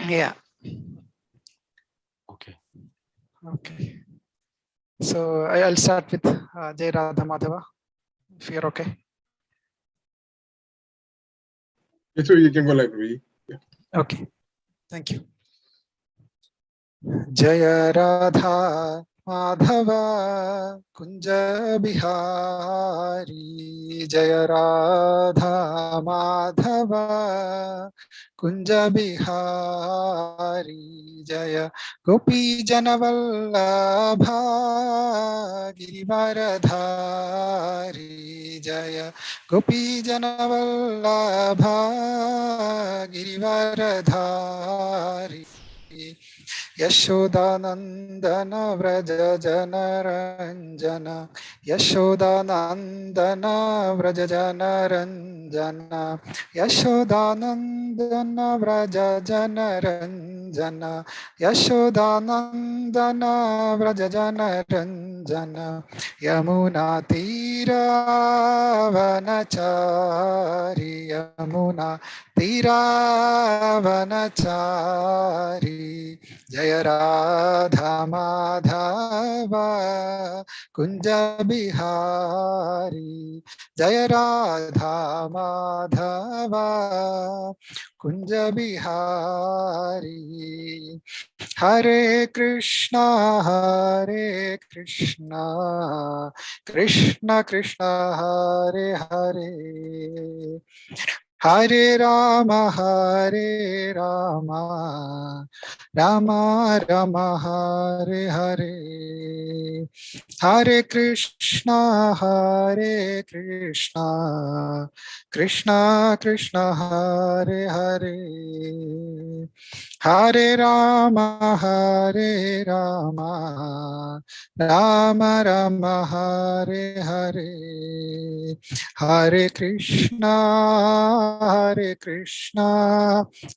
Yeah. Okay. Okay. So I'll start with Jai Radha Madhava, if you're okay. Yes, sir, you can go like we. Yeah. Okay. Thank you. Jaya Radha Madhava Kunja Bihari, Jaya Radha Madhava Kunja Bihari, Jaya Gopi Janavallabha Girivaradhari, Jaya Gopi Janavallabha Girivaradhari, Yashodanandana Vraja Janaranjana, Yashodanandana Vraja Janaranjana, Yashodanandana Vraja Janaranjana, Yashodanandana Vraja Janaranjana, Yamuna Tira Vanachari, Yamuna Tira Vanachari, Jaya Radha Madhava Kunja Bihari, Jaya Radha Madhava Kunja Bihari. Hare Krishna, Krishna Krishna, Hare Hare, Hare Rama, Rama Rama, Hare Hare, Hare Krishna, Krishna Krishna, Hare Hare, Hare Rama, Rama Rama, Hare Hare, Hare Krishna,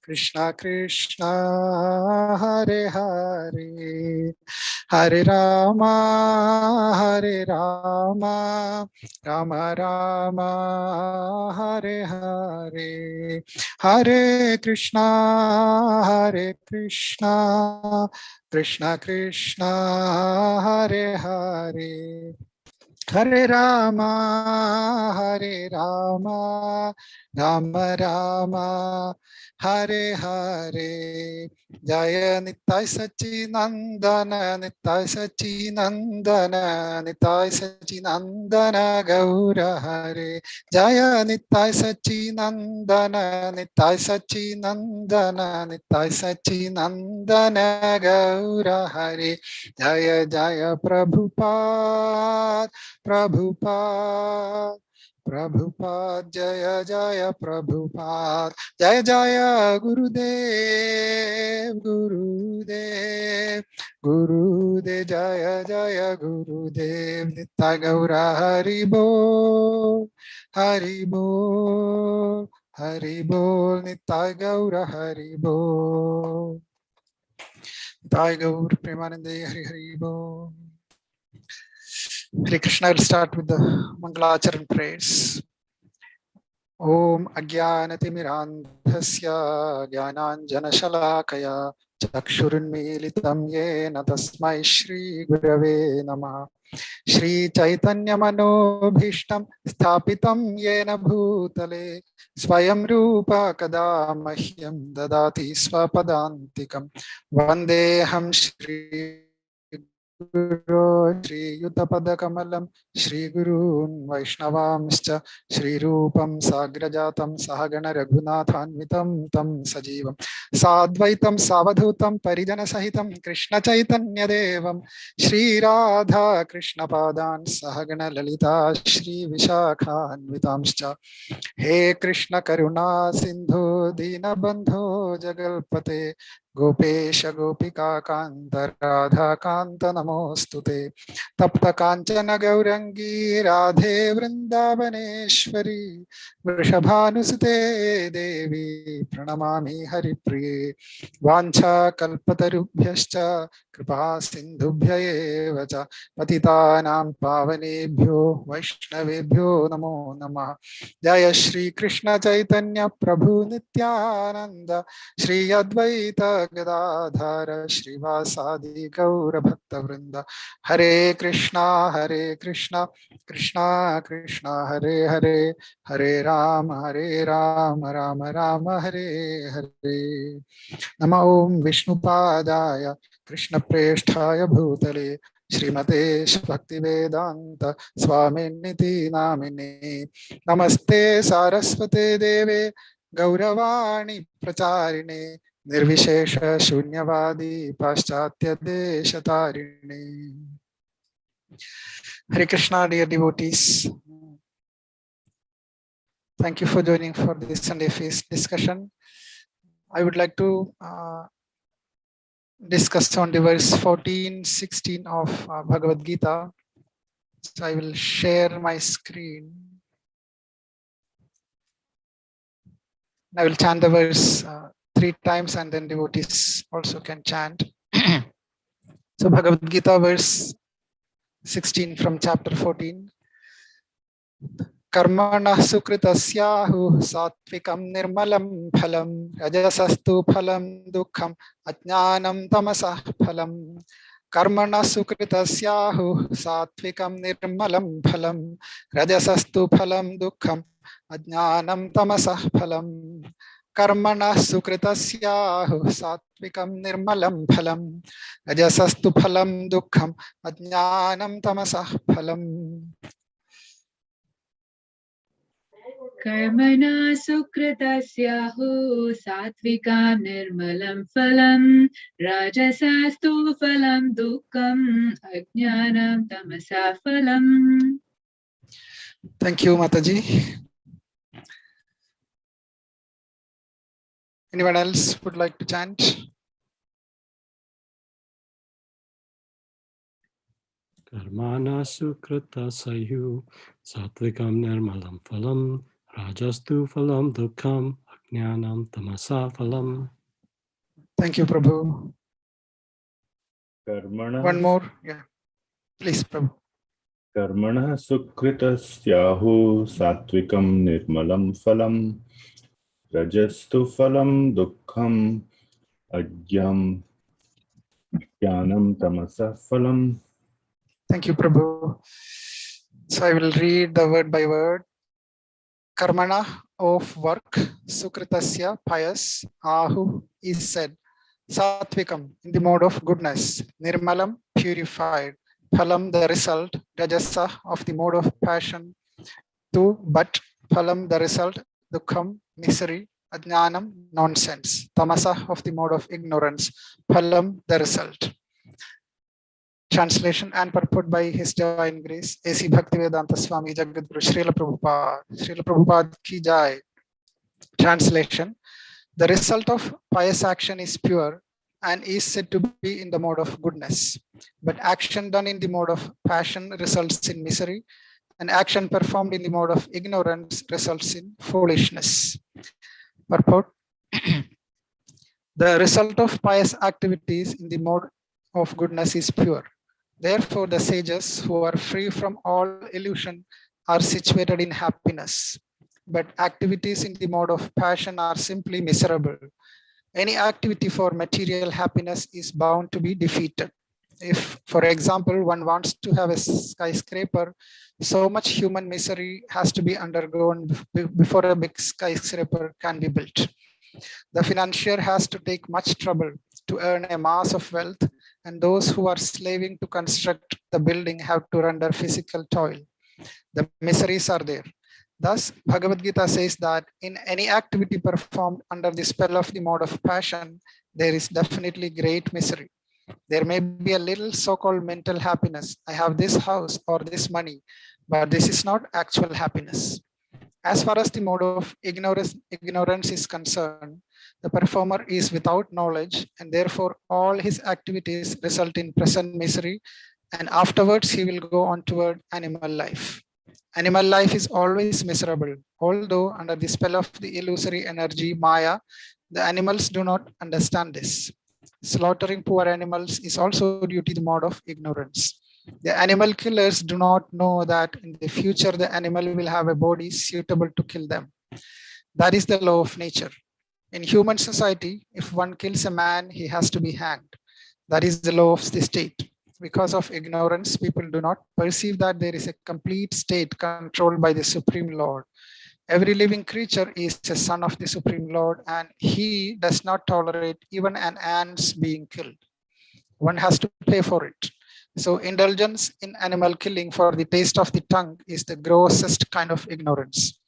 Krishna Krishna, Hare Hare, Hare Rama, Rama Rama, Hare Hare, Hare Krishna, Krishna Krishna, Hare Hare, Hare Rama, Rama Rama, Hare Hare, Jaya Nittai Sachinandana, Nittai Sachinandana, Nittai Sachinandana, Gaura Hare, Jaya Nittai Sachinandana, Nittai Sachinandana, Nittai Sachinandana, Gaura Hare, Jaya Jaya Prabhupada, Prabhupada, Prabhupada, Jaya Jaya Prabhupada, Jaya Jaya Gurudev, Gurudev, Gurudev, Jaya Jaya Gurudev, Nitya Gaura Haribo, Haribo, Haribo, Nitya Gaura Haribo, Nitya Gaur Premanande Hari Haribo. Hare Krishna. Will start with the Mangalacharan prayers. Om Ajnanatimidandhasya Jnananjanashalakaya Chakshurunmilitam Yena Tasmai Shri Gurave Namaha. Shri Chaitanya Manobhishtam Sthapitam Yena Bhutale Swayam Rupa Kada Mahyam Dadati Swapadantikam Vandeham Shri Guru Shri Yuddhapadakamalam Shri Gurun Vaishnavamscha Shri Rupam Sagrajatam Sahagana Raghunathanvitam Tam Sajivam Sadvaitam Savadhutam Parijana Sahitam Krishna Chaitanya Devam Shri Radha Krishna Padan Sahagana Lalita Shri Vishakhanvitamscha He Krishna Karuna Sindhu Dina Bandho Jagalpate Gopesh गोपिकान्त Radhakant नमोऽस्तुते तप्त काञ्चन गौरंगी राधे वृंदावनेश्वरी वृषभानुसुते देवी प्रणमामि हरिप्रिये वाञ्छाकल्पतरुभ्यश्च कृपा सिन्धुभ्य एव च पतितानां पावनेभ्यो वैष्णवेभ्यो नमो नमः। जय श्री कृष्ण चैतन्य प्रभु नित्यानंद श्री अद्वैत गदाधर श्रीवासादि गौर भक्त वृंद। हरे कृष्णा कृष्णा कृष्णा हरे हरे हरे राम राम राम हरे हरे। नमो ओं विष्णुपादाय कृष्ण प्रेष्ठाय भूतले श्रीमते भक्तिवेदांत स्वामिनिति नामिने। नमस्ते सारस्वते देवे गौरवाणी प्रचारिणे निर्विशेष शून्यवादी पाश्चात्य देशतारिणे। Hare Krishna, dear devotees. Thank you for joining for this Sunday feast discussion. I would like to discuss on the verse 14, 16 of Bhagavad Gita. So I will share my screen. I will chant the verse 3 times and then devotees also can chant. So Bhagavad Gita verse 16 from chapter 14. Karmanah sukritasyahu satvikam nirmalam phalam rajasastu phalam dukkham ajnanam tamasah phalam. Karmanah sukritasyahu satvikam nirmalam phalam rajasastu phalam dukkham ajnanam tamasah phalam. Karmanah sukritasyahu satvikam nirmalam phalam rajasastu phalam dukkham ajnanam tamasah phalam. कर्मणा सुकृतस्याहु सात्विकां निर्मलं फलं राजसास्तु फलं दुःखम् अज्ञानं तमसा फलम्. Thank you, Mataji. Anyone else would like to chant? Karmana sukrita sayu satvikam nirmalam phalam rajastu phalam dukkam ajnanam tamasa phalam. Thank you, Prabhu. Karmana One more. Yeah. Please, Prabhu. Karmana sukritasyahu satvikam nirmalam phalam rajastu phalam dukkham ajnanam tamasa phalam. Thank you, Prabhu. So I will read the word by word. Karmana of work, sukritasya pious, ahu is said, satvikam in the mode of goodness, nirmalam purified, phalam the result, rajasa of the mode of passion, tu but, phalam the result, dukkham misery, ajnanam nonsense, tamasa of the mode of ignorance, phalam the result. Translation and purport by His Divine Grace, A.C. Bhaktivedanta Swami Jagadguru Srila Prabhupada. Srila Prabhupada ki jai. Translation: the result of pious action is pure and is said to be in the mode of goodness. But action done in the mode of passion results in misery, and action performed in the mode of ignorance results in foolishness. Purport: the result of pious activities in the mode of goodness is pure. Therefore, the sages who are free from all illusion are situated in happiness. But activities in the mode of passion are simply miserable. Any activity for material happiness is bound to be defeated. If, for example, one wants to have a skyscraper, so much human misery has to be undergone before a big skyscraper can be built. The financier has to take much trouble to earn a mass of wealth, and those who are slaving to construct the building have to render physical toil. The miseries are there. Thus, Bhagavad Gita says that in any activity performed under the spell of the mode of passion, there is definitely great misery. There may be a little so-called mental happiness. I have this house or this money, but this is not actual happiness. As far as the mode of ignorance is concerned, the performer is without knowledge, and therefore all his activities result in present misery, and afterwards he will go on toward animal life. Animal life is always miserable, although under the spell of the illusory energy Maya, the animals do not understand this. Slaughtering poor animals is also due to the mode of ignorance. The animal killers do not know that in the future the animal will have a body suitable to kill them. That is the law of nature. In human society, if one kills a man, he has to be hanged. That is the law of the state. Because of ignorance, people do not perceive that there is a complete state controlled by the Supreme Lord. Every living creature is a son of the Supreme Lord, and he does not tolerate even an ant's being killed. One has to pay for it. So indulgence in animal killing for the taste of the tongue is the grossest kind of ignorance.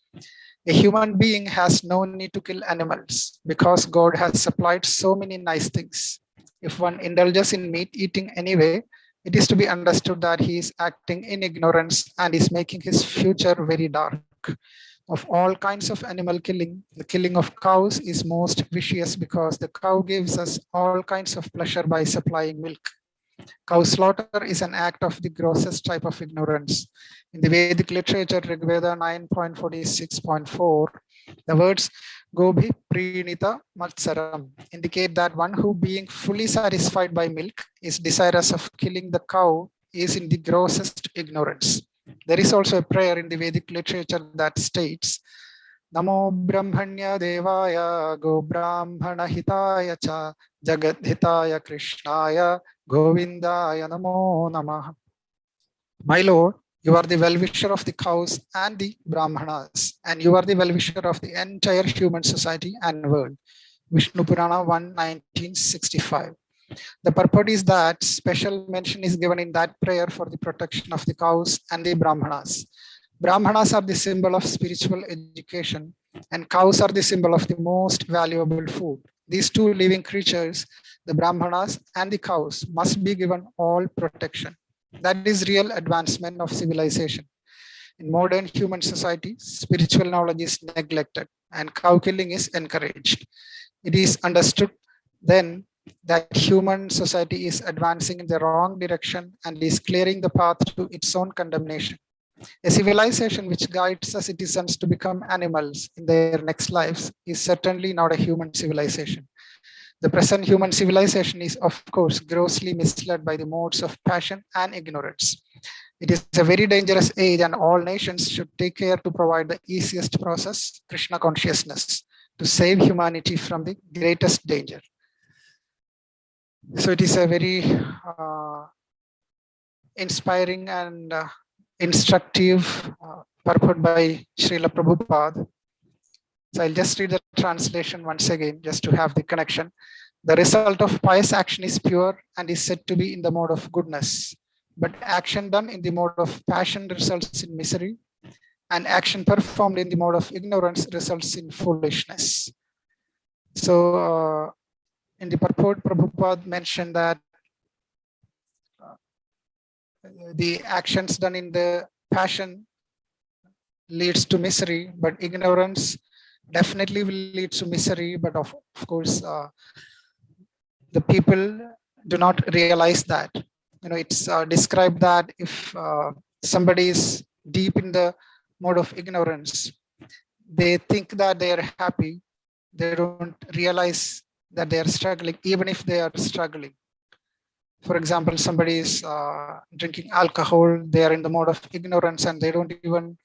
A human being has no need to kill animals because God has supplied so many nice things. If one indulges in meat eating anyway, it is to be understood that he is acting in ignorance and is making his future very dark. Of all kinds of animal killing, the killing of cows is most vicious because the cow gives us all kinds of pleasure by supplying milk. Cow slaughter is an act of the grossest type of ignorance. In the Vedic literature, Rigveda 9.46.4, the words Gobhi Prinita Matsaram indicate that one who, being fully satisfied by milk, is desirous of killing the cow is in the grossest ignorance. There is also a prayer in the Vedic literature that states, Namo Brahmanya Devaya Go Brahmana Hitaya Cha Jagat Hitaya Krishnaya Govindaya Namo Namah. My Lord, you are the well-wisher of the cows and the Brahmanas, and you are the well-wisher of the entire human society and world. Vishnu Purana 1:1965. The purport is that special mention is given in that prayer for the protection of the cows and the Brahmanas. Brahmanas are the symbol of spiritual education, and cows are the symbol of the most valuable food. These two living creatures, the Brahmanas and the cows, must be given all protection. That is real advancement of civilization. In modern human society, spiritual knowledge is neglected and cow killing is encouraged. It is understood then that human society is advancing in the wrong direction and is clearing the path to its own condemnation. A civilization which guides the citizens to become animals in their next lives is certainly not a human civilization. The present human civilization is, of course, grossly misled by the modes of passion and ignorance. It is a very dangerous age, and all nations should take care to provide the easiest process, Krishna consciousness, to save humanity from the greatest danger. So it is a very inspiring and instructive purport by Srila Prabhupada. So I'll just read the translation once again, just to have the connection. The result of pious action is pure and is said to be in the mode of goodness. But action done in the mode of passion results in misery, and action performed in the mode of ignorance results in foolishness. So in the purport, Prabhupada mentioned that the actions done in the passion leads to misery, but ignorance definitely will lead to misery. But of course, the people do not realize that. It's described that if somebody is deep in the mode of ignorance, they think that they are happy. They don't realize that they are struggling, even if they are struggling. For example, somebody is drinking alcohol, they are in the mode of ignorance and they don't even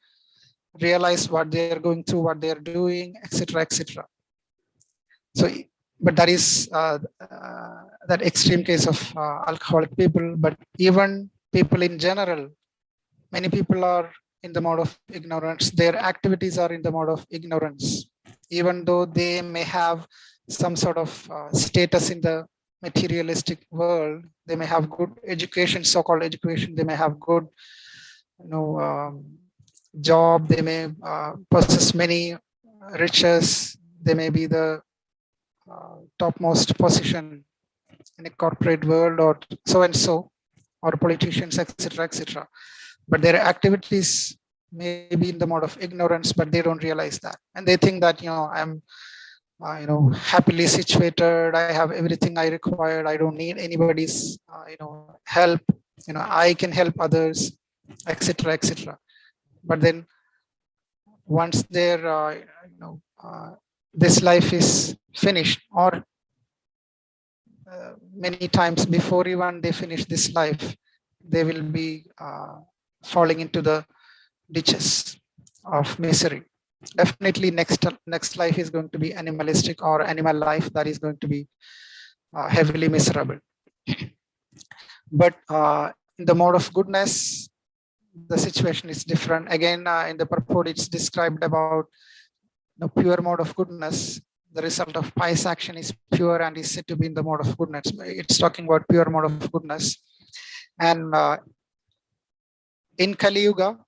realize what they are going through, what they are doing, etc., etc. So, but that is that extreme case of alcoholic people. But even people in general, many people are in the mode of ignorance. Their activities are in the mode of ignorance, even though they may have some sort of status in the materialistic world. They may have good education, so-called education. They may have good, job. They may possess many riches. They may be the topmost position in a corporate world, or so and so, or politicians, etc., etc. But their activities maybe in the mode of ignorance, but they don't realize that. And they think that, I'm, happily situated. I have everything I required. I don't need anybody's, help. I can help others, etc., etc. But then once their, this life is finished, or many times before even they finish this life, they will be falling into the ditches of misery. Definitely next life is going to be animalistic or animal life that is going to be heavily miserable. But in the mode of goodness, the situation is different. Again, in the purport, it's described about the pure mode of goodness. The result of pious action is pure and is said to be in the mode of goodness. It's talking about pure mode of goodness. And in Kali Yuga,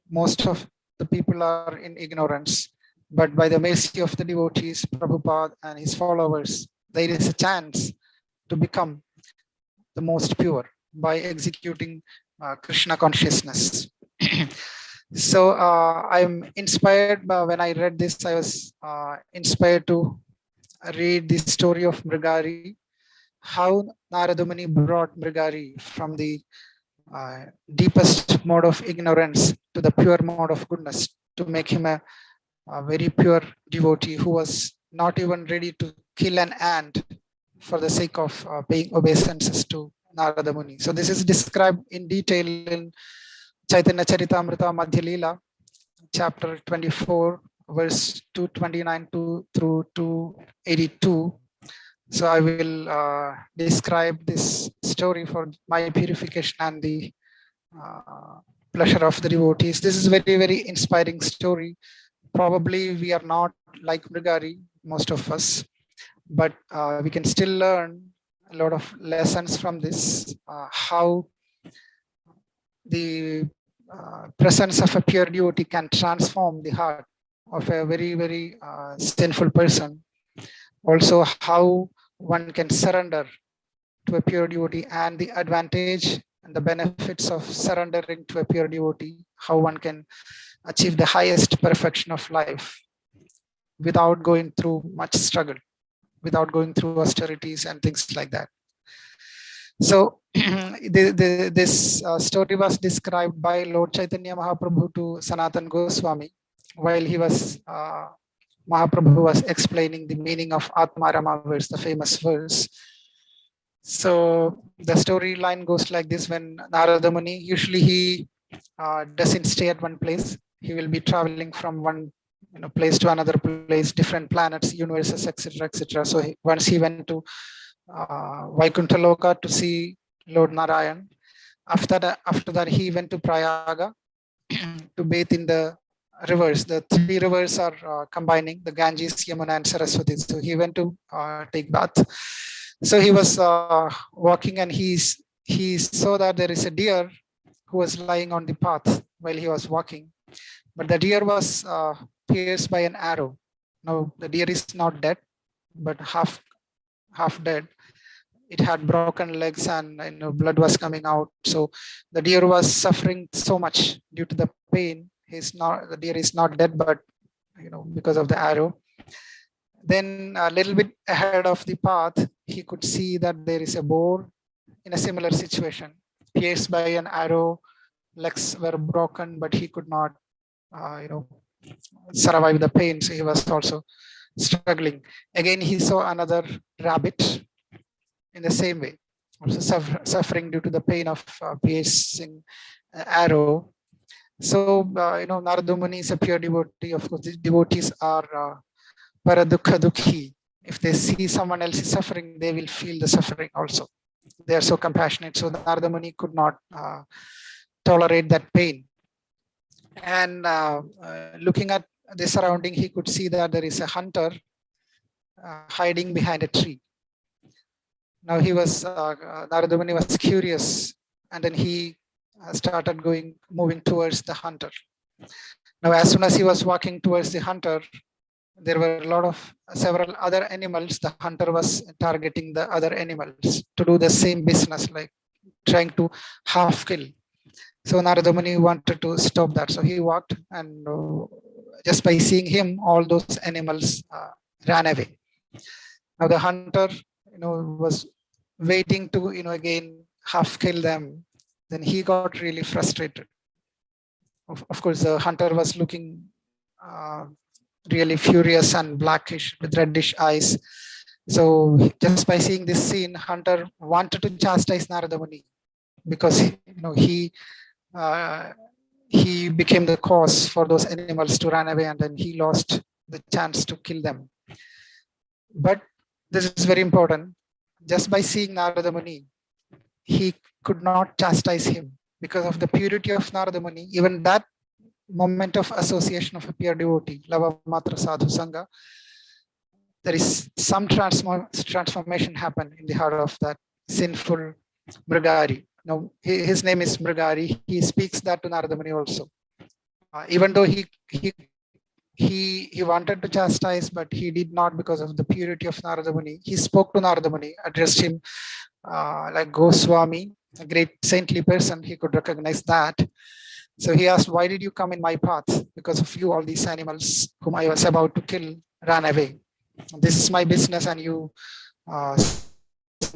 most of the people are in ignorance. But by the mercy of the devotees, Prabhupada and his followers, there is a chance to become the most pure by executing Krishna consciousness. So I'm inspired by, when I read this, I was inspired to read the story of Mrigari, how Narada Muni brought Mrigari from the deepest mode of ignorance to the pure mode of goodness, to make him a very pure devotee who was not even ready to kill an ant for the sake of paying obeisances to Narada Muni. So this is described in detail in Chaitanya Charitamrita Madhya Leela, chapter 24, verse 229 through 282. So I will describe this story for my purification and the pleasure of the devotees. This is very, very inspiring story. Probably we are not like Mrigari, most of us, but we can still learn a lot of lessons from this, how the presence of a pure devotee can transform the heart of a very, very sinful person. Also, how one can surrender to a pure devotee, and the advantage and the benefits of surrendering to a pure devotee, how one can achieve the highest perfection of life without going through much struggle, without going through austerities and things like that. So this story was described by Lord Chaitanya Mahaprabhu to Sanatan Goswami while he was Mahaprabhu was explaining the meaning of Atmarama verse, the famous verse. So the storyline goes like this: when Narada Muni, usually he doesn't stay at one place. He will be traveling from one place to another place, different planets, universes, etc., etc. So once he went to Vaikuntha Loka to see Lord Narayan. After that, he went to Prayaga to bathe in the rivers. The three rivers are combining, the Ganges, Yamuna, and Saraswati. So he went to take bath. So he was walking, and he saw that there is a deer who was lying on the path while he was walking. But the deer was pierced by an arrow. Now the deer is not dead, but half dead. It had broken legs and blood was coming out. So the deer was suffering so much due to the pain. The deer is not dead, but because of the arrow. Then a little bit ahead of the path, he could see that there is a boar in a similar situation, pierced by an arrow. Legs were broken, but he could not, survive the pain. So he was also struggling. Again, he saw another rabbit in the same way, also suffering due to the pain of piercing arrow. So, Narada Muni is a pure devotee. Of course, the devotees are paradukha dukhi. If they see someone else is suffering, they will feel the suffering also. They are so compassionate. So Narada Muni could not tolerate that pain. And looking at the surrounding, he could see that there is a hunter hiding behind a tree. Now Narada Muni was curious, and then he started moving towards the hunter. Now, as soon as he was walking towards the hunter, there were several other animals. The hunter was targeting the other animals to do the same business, like trying to half kill. So Narada Muni wanted to stop that. So he walked, and just by seeing him, all those animals ran away. Now the hunter, was waiting to, again half kill them. Then he got really frustrated. Of course, the hunter was looking uh, really furious and blackish with reddish eyes. So just by seeing this scene, hunter wanted to chastise Narada Muni because uh, he became the cause for those animals to run away, and then he lost the chance to kill them. But this is very important. Just by seeing Narada Muni, he could not chastise him because of the purity of Narada Muni. Even that moment of association of a pure devotee, Lava Matra Sadhu Sangha, there is some transformation happen in the heart of that sinful Mrigari. Now, his name is Mrigari. He speaks that to Narada Muni also. Even though he wanted to chastise, but he did not because of the purity of Narada Muni. He spoke to Narada Muni, addressed him like Goswami, a great saintly person. He could recognize that. So he asked, why did you come in my path? Because of you, all these animals whom I was about to kill ran away. This is my business, and you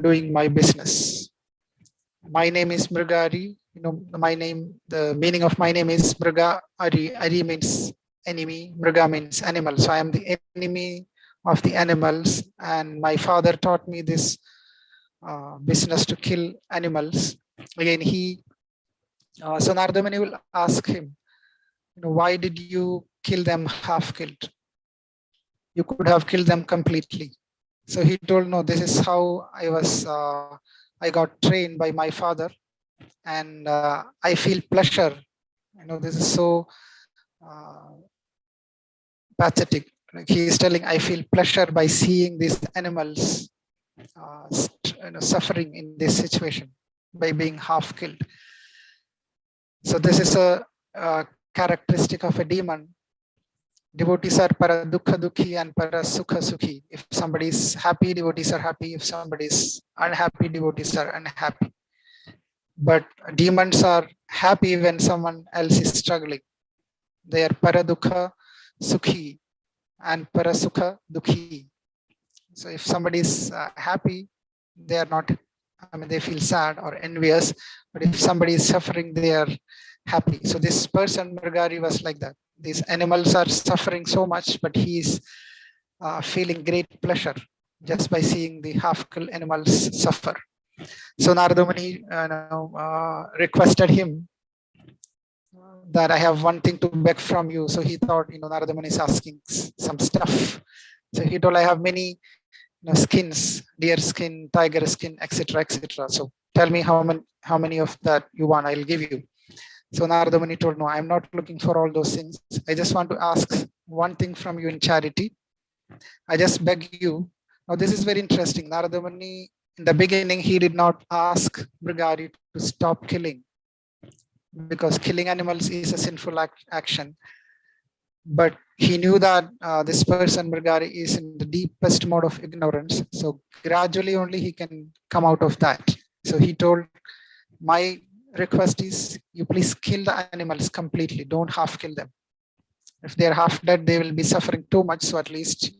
doing my business. My name is Mrigari. The meaning of my name is Mriga Ari. Ari means enemy. Mriga means animal. So I am the enemy of the animals. And my father taught me this business to kill animals. Again, so Narada Muni will ask him, why did you kill them half killed? You could have killed them completely. So he told, no, this is how I got trained by my father, and I feel pleasure. This is so pathetic. Like he is telling, I feel pleasure by seeing these animals suffering in this situation by being half killed. So this is a characteristic of a demon. Devotees are para dukha dukhi and para sukha sukhi. If somebody is happy, devotees are happy. If somebody is unhappy, devotees are unhappy. But demons are happy when someone else is struggling. They are para dukha sukhi and para sukha dukhi. So if somebody is happy, they are not, they feel sad or envious. But if somebody is suffering, they are happy. So this person, Mrigari, was like that. These animals are suffering so much, but he is feeling great pleasure just by seeing the half-killed animals suffer. So Narada Muni requested him that I have one thing to beg from you. So he thought, Narada Muni is asking some stuff. So he told, I have many skins, deer skin, tiger skin, etc., etc. So tell me how many of that you want, I'll give you. So Narada Muni told, no, I'm not looking for all those things. I just want to ask one thing from you in charity. I just beg you. Now this is very interesting. Narada Muni, in the beginning, he did not ask Mrigari to stop killing, because killing animals is a sinful action. But he knew that this person, Mrigari, is in the deepest mode of ignorance. So gradually only he can come out of that. So he told, my request is, you please kill the animals completely. Don't half kill them. If they're half dead, they will be suffering too much. So at least,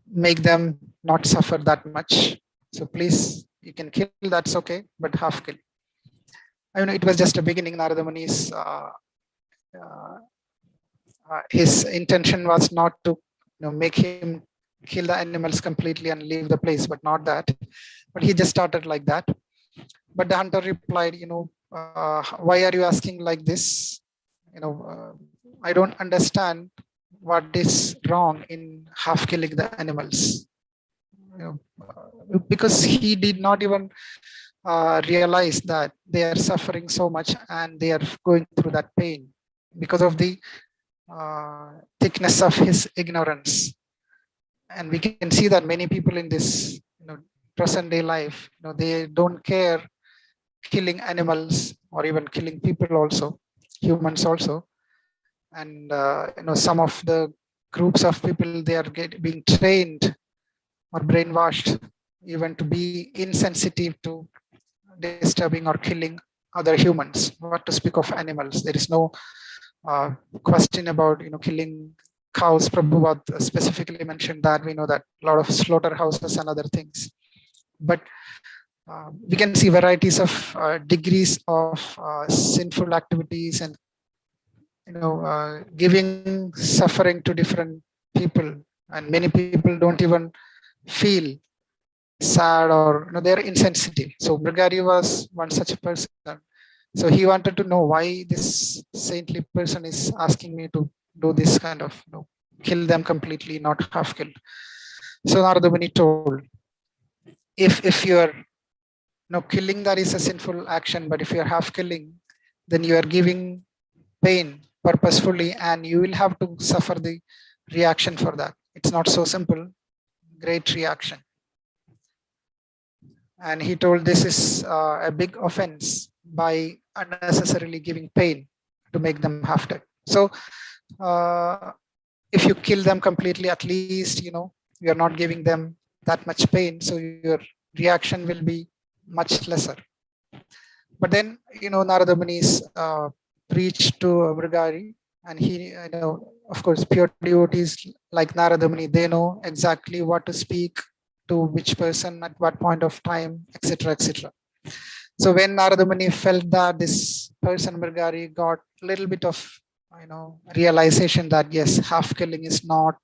make them not suffer that much. So please, you can kill, that's okay, but half kill. It was just a beginning. Narada Muni's his intention was not to make him kill the animals completely and leave the place, but not that. But he just started like that. But the hunter replied, why are you asking like this? I don't understand what is wrong in half killing the animals. Because he did not even realize that they are suffering so much and they are going through that pain because of the thickness of his ignorance. And we can see that many people in this present day life, they don't care killing animals or even killing people also, humans also. And some of the groups of people, they are being trained or brainwashed even to be insensitive to disturbing or killing other humans. What to speak of animals? There is no question about killing cows. Prabhupada specifically mentioned that. We know that a lot of slaughterhouses and other things. But we can see varieties of degrees of sinful activities and giving suffering to different people, and many people don't even feel sad or they're insensitive. So Brigari was one such a person. So he wanted to know why this saintly person is asking me to do this kind of kill them completely, not half kill. So Narada Muni told, if you're killing, that is a sinful action, but if you're half killing, then you are giving pain purposefully, and you will have to suffer the reaction for that. It's not so simple. Great reaction. And he told this is a big offense by unnecessarily giving pain to make them half dead. So if you kill them completely, at least you're not giving them that much pain, so your reaction will be much lesser. But then Narada Muni's preached to Brigari, and he of course pure devotees like Narada Muni, they know exactly what to speak to which person at what point of time, etc., etc. So when Narada Muni felt that this person Brigari got a little bit of realization that yes, half killing is not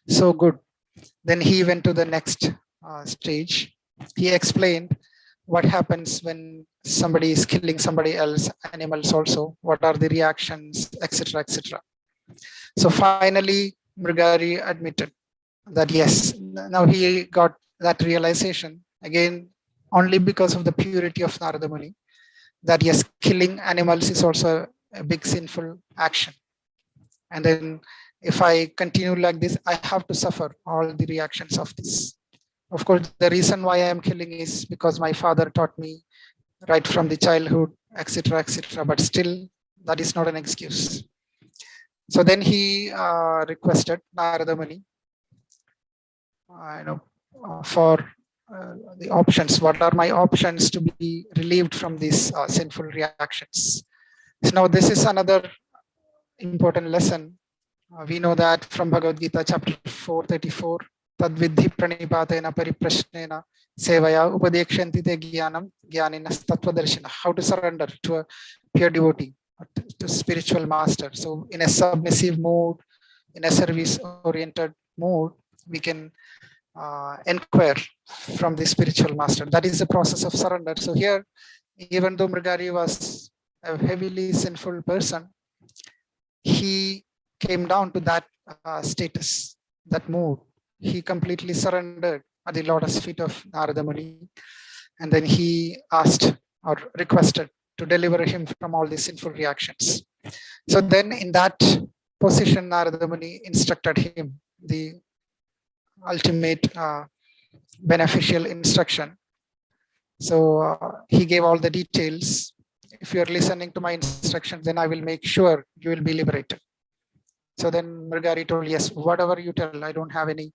so good, then he went to the next stage. He explained what happens when somebody is killing somebody else, animals also, what are the reactions, etc., etc. So finally Brigari admitted that yes, now he got that realization again only because of the purity of Narada Muni, that yes, killing animals is also a big sinful action. And then if I continue like this, I have to suffer all the reactions of this. Of course, the reason why I am killing is because my father taught me right from the childhood, etc., etc. But still, that is not an excuse. So then he requested Narada Muni for the options. What are my options to be relieved from these sinful reactions? So now this is another important lesson. We know that from Bhagavad Gita chapter 434, Tadvidhi pranipatena pariprashnena sevaya upadekshanti te jnanam jnaninas tattvadarshina. How to surrender to a pure devotee, to spiritual master. So in a submissive mood, in a service-oriented mood, we can inquire from the spiritual master. That is the process of surrender. So here, even though Mrigari was a heavily sinful person, he came down to that status, that mood. He completely surrendered at the lotus feet of Narada Muni, and then he asked or requested to deliver him from all these sinful reactions. So then in that position, Narada Muni instructed him the ultimate beneficial instruction. So he gave all the details. If you're listening to my instructions, then I will make sure you will be liberated. So then Mrigari told, yes, whatever you tell, I don't have any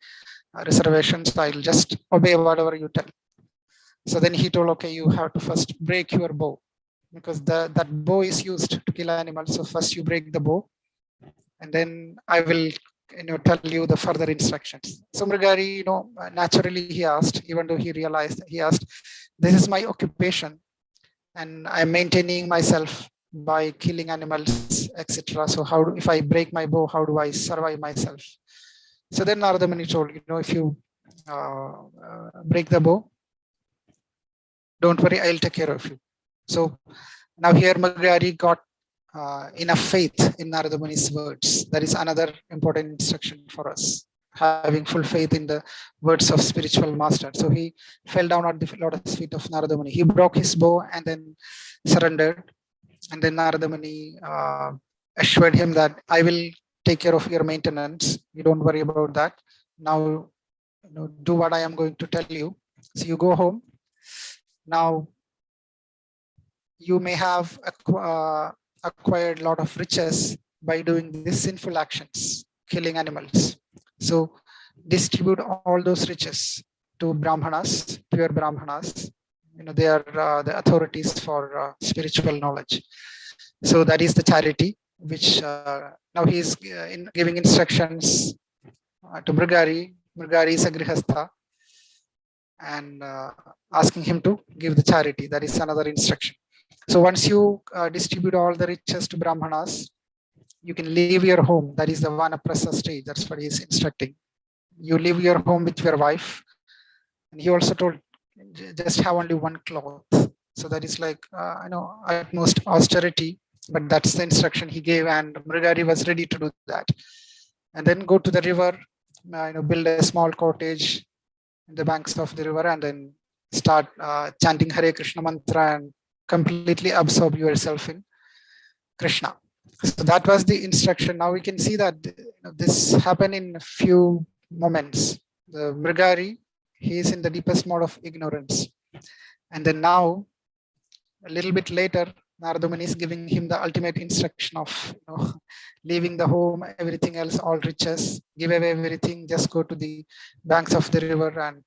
reservations. I'll just obey whatever you tell. So then he told, okay, you have to first break your bow, because that bow is used to kill animals. So first you break the bow, and then I will tell you the further instructions. So Mrigari, naturally he asked, even though he realized, he asked, this is my occupation, and I'm maintaining myself by killing animals, etc. So if I break my bow, how do I survive myself? So then Narada Muni told, if you break the bow, don't worry, I'll take care of you. So now here Mrigari got enough faith in Narada Muni's words. That is another important instruction for us, having full faith in the words of spiritual master. So he fell down at the lotus feet of Narada Muni. He broke his bow and then surrendered. And then Narada Muni assured him that I will take care of your maintenance. You don't worry about that. Now, do what I am going to tell you. So you go home. Now, you may have acquired a lot of riches by doing these sinful actions, killing animals. So distribute all those riches to Brahmanas, pure Brahmanas, they are the authorities for spiritual knowledge. So that is the charity, which now he is giving instructions to Mrigari. Mrigari is a grihastha, and asking him to give the charity. That is another instruction. So once you distribute all the riches to Brahmanas, you can leave your home. That is the Vanaprastha stage. That's what he is instructing. You leave your home with your wife. And he also told, just have only one cloth. So that is like, utmost austerity, but that's the instruction he gave, and Mrigari was ready to do that. And then go to the river, build a small cottage in the banks of the river, and then start chanting Hare Krishna mantra and completely absorb yourself in Krishna. So that was the instruction. Now we can see that this happened in a few moments. The Mrigari, he is in the deepest mode of ignorance. And then now, a little bit later, Narada Muni is giving him the ultimate instruction of leaving the home, everything else, all riches, give away everything, just go to the banks of the river, and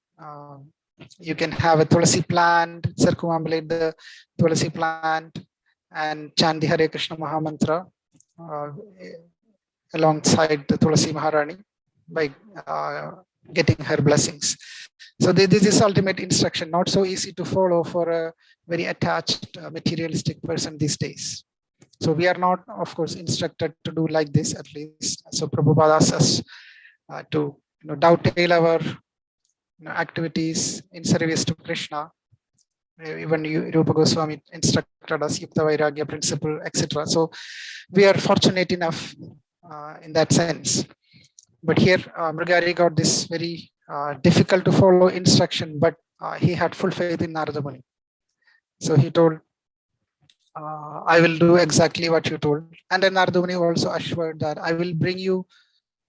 you can have a Tulasi plant, circumambulate the Tulasi plant, and chant the Hare Krishna Mahamantra alongside the Tulasi Maharani by getting her blessings. So this is ultimate instruction, not so easy to follow for a very attached materialistic person these days. So we are not, of course, instructed to do like this, at least. So Prabhupada asks us to dovetail our activities in service to Krishna. Even Rupa Goswami instructed us Yukta Vairagya principle, etc. So we are fortunate enough in that sense. But here, Mrigari got this very difficult to follow instruction, but he had full faith in Narada Muni. So he told, I will do exactly what you told. And then Narada Muni also assured that I will bring you,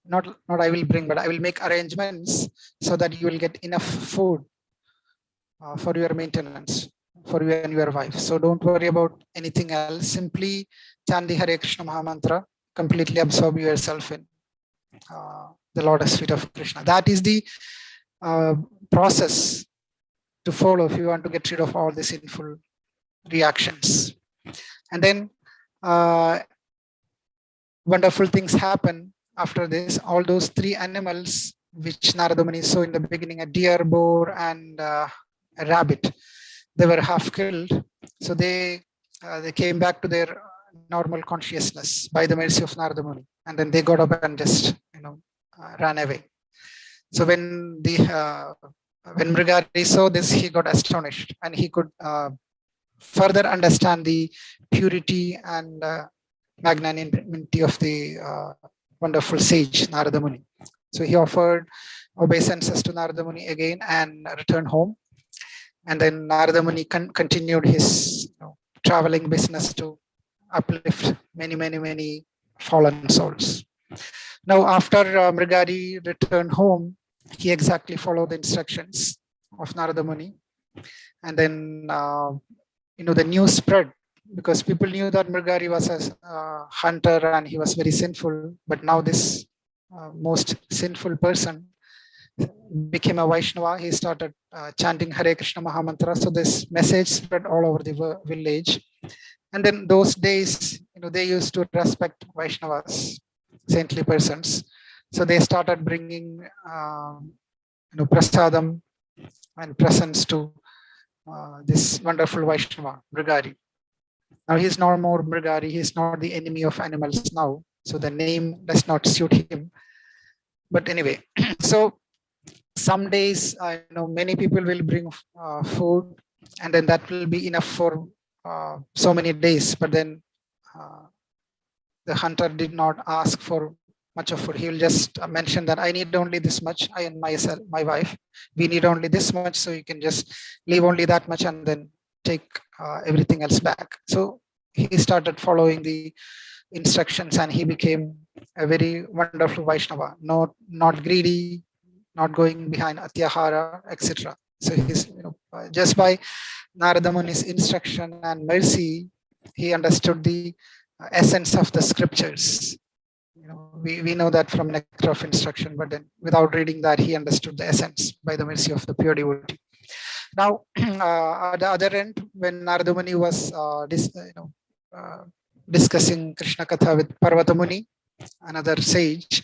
not I will bring, but I will make arrangements so that you will get enough food for your maintenance, for you and your wife. So don't worry about anything else. Simply chant the Hare Krishna Mahamantra, completely absorb yourself in the lotus feet of Krishna. That is the process to follow if you want to get rid of all the sinful reactions. And then wonderful things happen after this. All those three animals which Narada Muni saw in the beginning, a deer, boar, and a rabbit, they were half killed. So they came back to their normal consciousness by the mercy of Narada Muni. And then they got up and just ran away. So when Mrigari saw this, he got astonished, and he could further understand the purity and magnanimity of the wonderful sage Narada Muni. So he offered obeisances to Narada Muni again and returned home. And then Narada Muni continued his traveling business to uplift many fallen souls. Now, after Mrigari returned home, he exactly followed the instructions of Narada Muni. And then, the news spread, because people knew that Mrigari was a hunter and he was very sinful. But now this most sinful person became a Vaishnava. He started chanting Hare Krishna Mahamantra. So this message spread all over the village. And then those days, they used to respect Vaishnavas, saintly persons. So they started bringing, prasadam and presents to this wonderful Vaishnava, Mrigari. Now he's no more Mrigari. He's not the enemy of animals now. So the name does not suit him. But anyway, so some days, many people will bring food, and then that will be enough for so many days. But then the hunter did not ask for much of food. He will just mention that I need only this much. I and my wife, we need only this much. So you can just leave only that much and then take everything else back. So he started following the instructions, and he became a very wonderful Vaishnava, not greedy, not going behind Atyahara, etc. So he's, just by Narada Muni's instruction and mercy, he understood the essence of the scriptures. We know that from nectar of instruction, but then without reading that, he understood the essence by the mercy of the pure devotee. Now, at the other end, when Narada Muni was discussing Krishna Katha with Parvata Muni, another sage,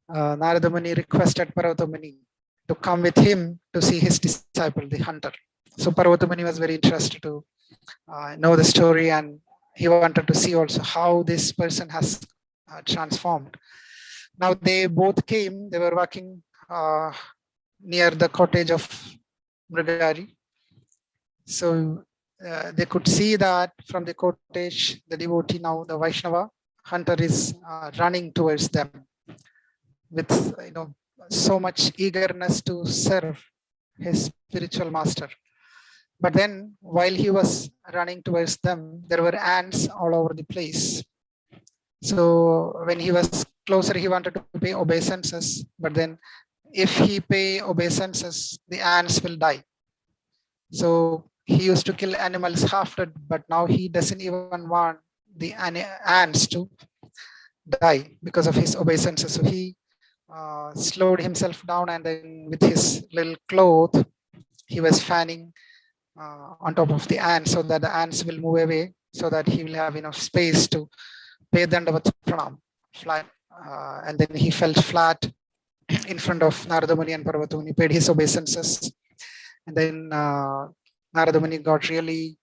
Narada Muni requested Parvata Muni to come with him to see his disciple, the hunter. So Parvata Muni was very interested to know the story, and he wanted to see also how this person has transformed. Now they both came, they were walking near the cottage of Mrigari. So they could see that from the cottage, the devotee, now the Vaishnava hunter, is running towards them with so much eagerness to serve his spiritual master. But then while he was running towards them, there were ants all over the place. So when he was closer, he wanted to pay obeisances, but then if he pay obeisances, the ants will die. So he used to kill animals half dead, but now he doesn't even want the ants to die because of his obeisances. So he slowed himself down, and then with his little cloth, he was fanning on top of the ants so that the ants will move away, so that he will have enough space to pay Dandavat Pranam flat. And then he fell flat in front of Narada Muni and Parvata Muni, paid his obeisances. And then Narada Muni got really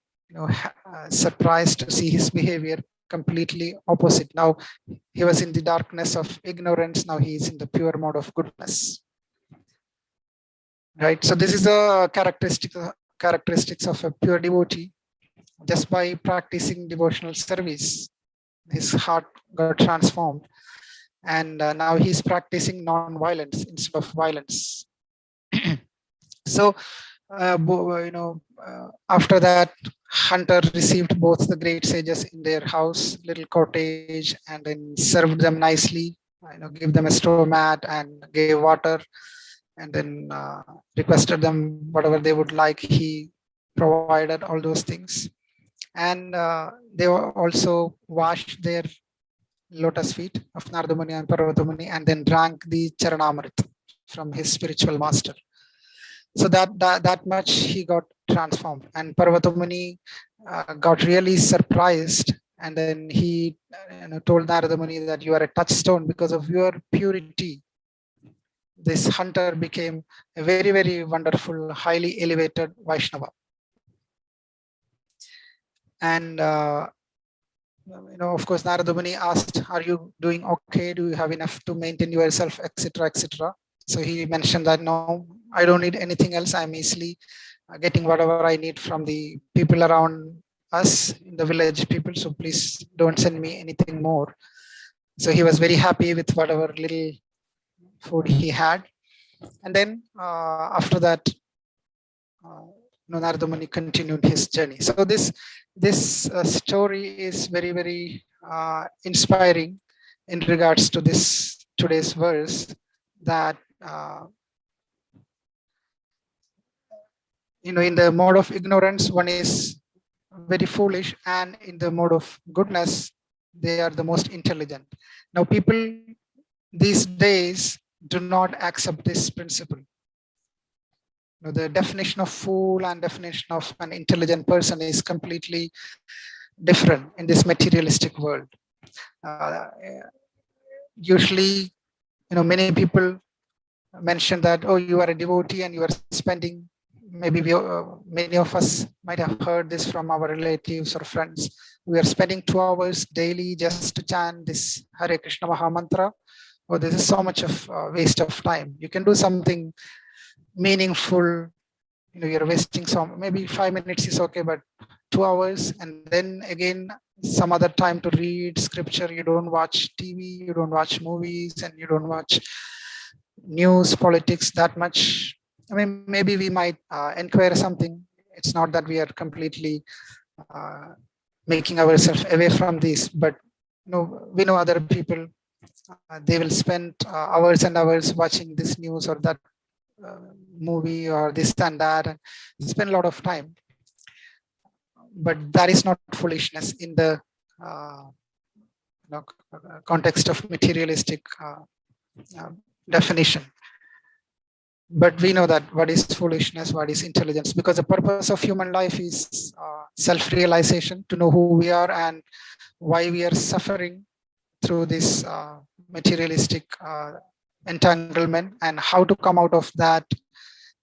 surprised to see his behavior completely opposite. Now he was in the darkness of ignorance, now he is in the pure mode of goodness. Right, so this is the characteristics of a pure devotee. Just by practicing devotional service, his heart got transformed, and now he's practicing non-violence instead of violence. So after that, hunter received both the great sages in their house, little cottage, and then served them nicely, give them a straw mat and gave water, and then requested them whatever they would like. He provided all those things, and they also washed their lotus feet of Narada Muni and Parvata Muni, and then drank the Charanamrit from his spiritual master. So that much he got transformed, and Parvata Muni got really surprised, and then he told Narada Muni that you are a touchstone. Because of your purity, this hunter became a very, very wonderful, highly elevated Vaishnava. And of course, Narada Muni asked, are you doing okay? Do you have enough to maintain yourself, etc., etc.? So he mentioned that, no, I don't need anything else. I'm easily getting whatever I need from the people around us, in the village people. So please don't send me anything more. So he was very happy with whatever little food he had. And then after that, Narada Muni continued his journey. So this story is very, very inspiring in regards to this today's verse, that in the mode of ignorance one is very foolish, and in the mode of goodness they are the most intelligent. Now people these days do not accept this principle. The definition of fool and definition of an intelligent person is completely different in this materialistic world. Usually, many people mention that, oh, you are a devotee and you are spending, maybe many of us might have heard this from our relatives or friends. We are spending 2 hours daily just to chant this Hare Krishna Maha Mantra. Oh, this is so much of waste of time. You can do something meaningful. You're wasting maybe 5 minutes is okay, but 2 hours, and then again some other time to read scripture. You don't watch TV, you don't watch movies, and you don't watch news, politics that much. I mean, maybe we might inquire something. It's not that we are completely making ourselves away from this, but we know other people, they will spend hours and hours watching this news or that movie or this and that, and spend a lot of time. But that is not foolishness in the context of materialistic definition. But we know that what is foolishness, what is intelligence, because the purpose of human life is self-realization, to know who we are and why we are suffering through this materialistic entanglement, and how to come out of that.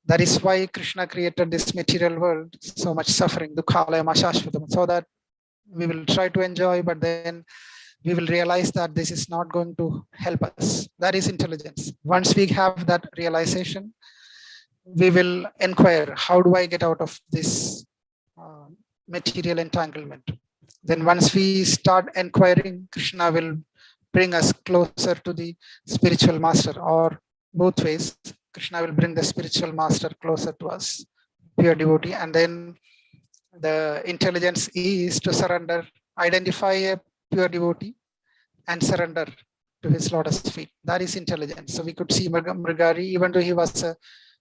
That is why Krishna created this material world, so much suffering, dukhalayam ashashvatam, so that we will try to enjoy, but then we will realize that this is not going to help us. That is intelligence. Once we have that realization, we will inquire, how do I get out of this material entanglement? Then once we start inquiring, Krishna will bring us closer to the spiritual master, or both ways. Krishna will bring the spiritual master closer to us, pure devotee. And then the intelligence is to surrender, identify a pure devotee and surrender to his lotus feet. That is intelligence. So we could see Mrigari, even though he was a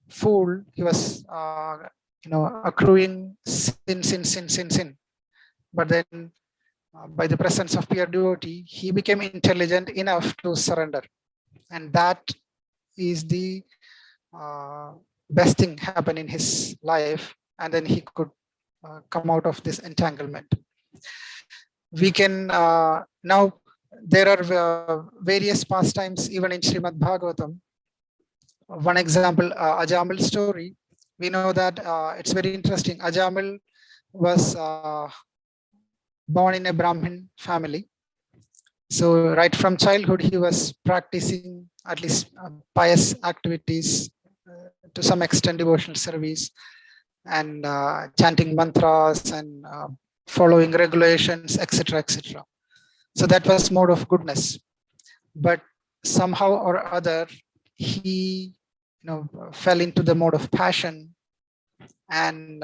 fool, he was accruing sin. But then by the presence of pure devotee, he became intelligent enough to surrender. And that is the best thing happened in his life. And then he could come out of this entanglement. We can now, there are various pastimes even in Srimad Bhagavatam. One example, Ajamil story. We know that it's very interesting. Ajamil was born in a Brahmin family. So right from childhood, he was practicing at least pious activities, to some extent devotional service, and chanting mantras and following regulations, etc., etc. So that was mode of goodness. But somehow or other, he fell into the mode of passion, and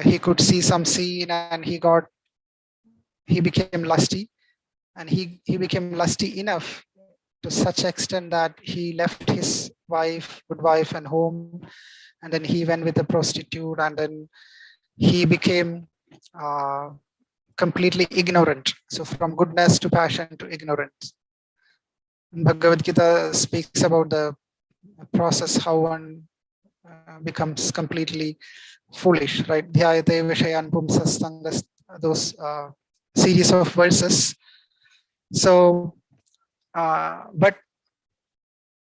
he could see some scene, and he became lusty, and he became lusty enough to such extent that he left his good wife and home, and then he went with a prostitute, and then he became completely ignorant. So from goodness to passion to ignorance. Bhagavad Gita speaks about the process, how one becomes completely foolish, right? Dhyayate vishayan pumsas sangas, those series of verses. So, but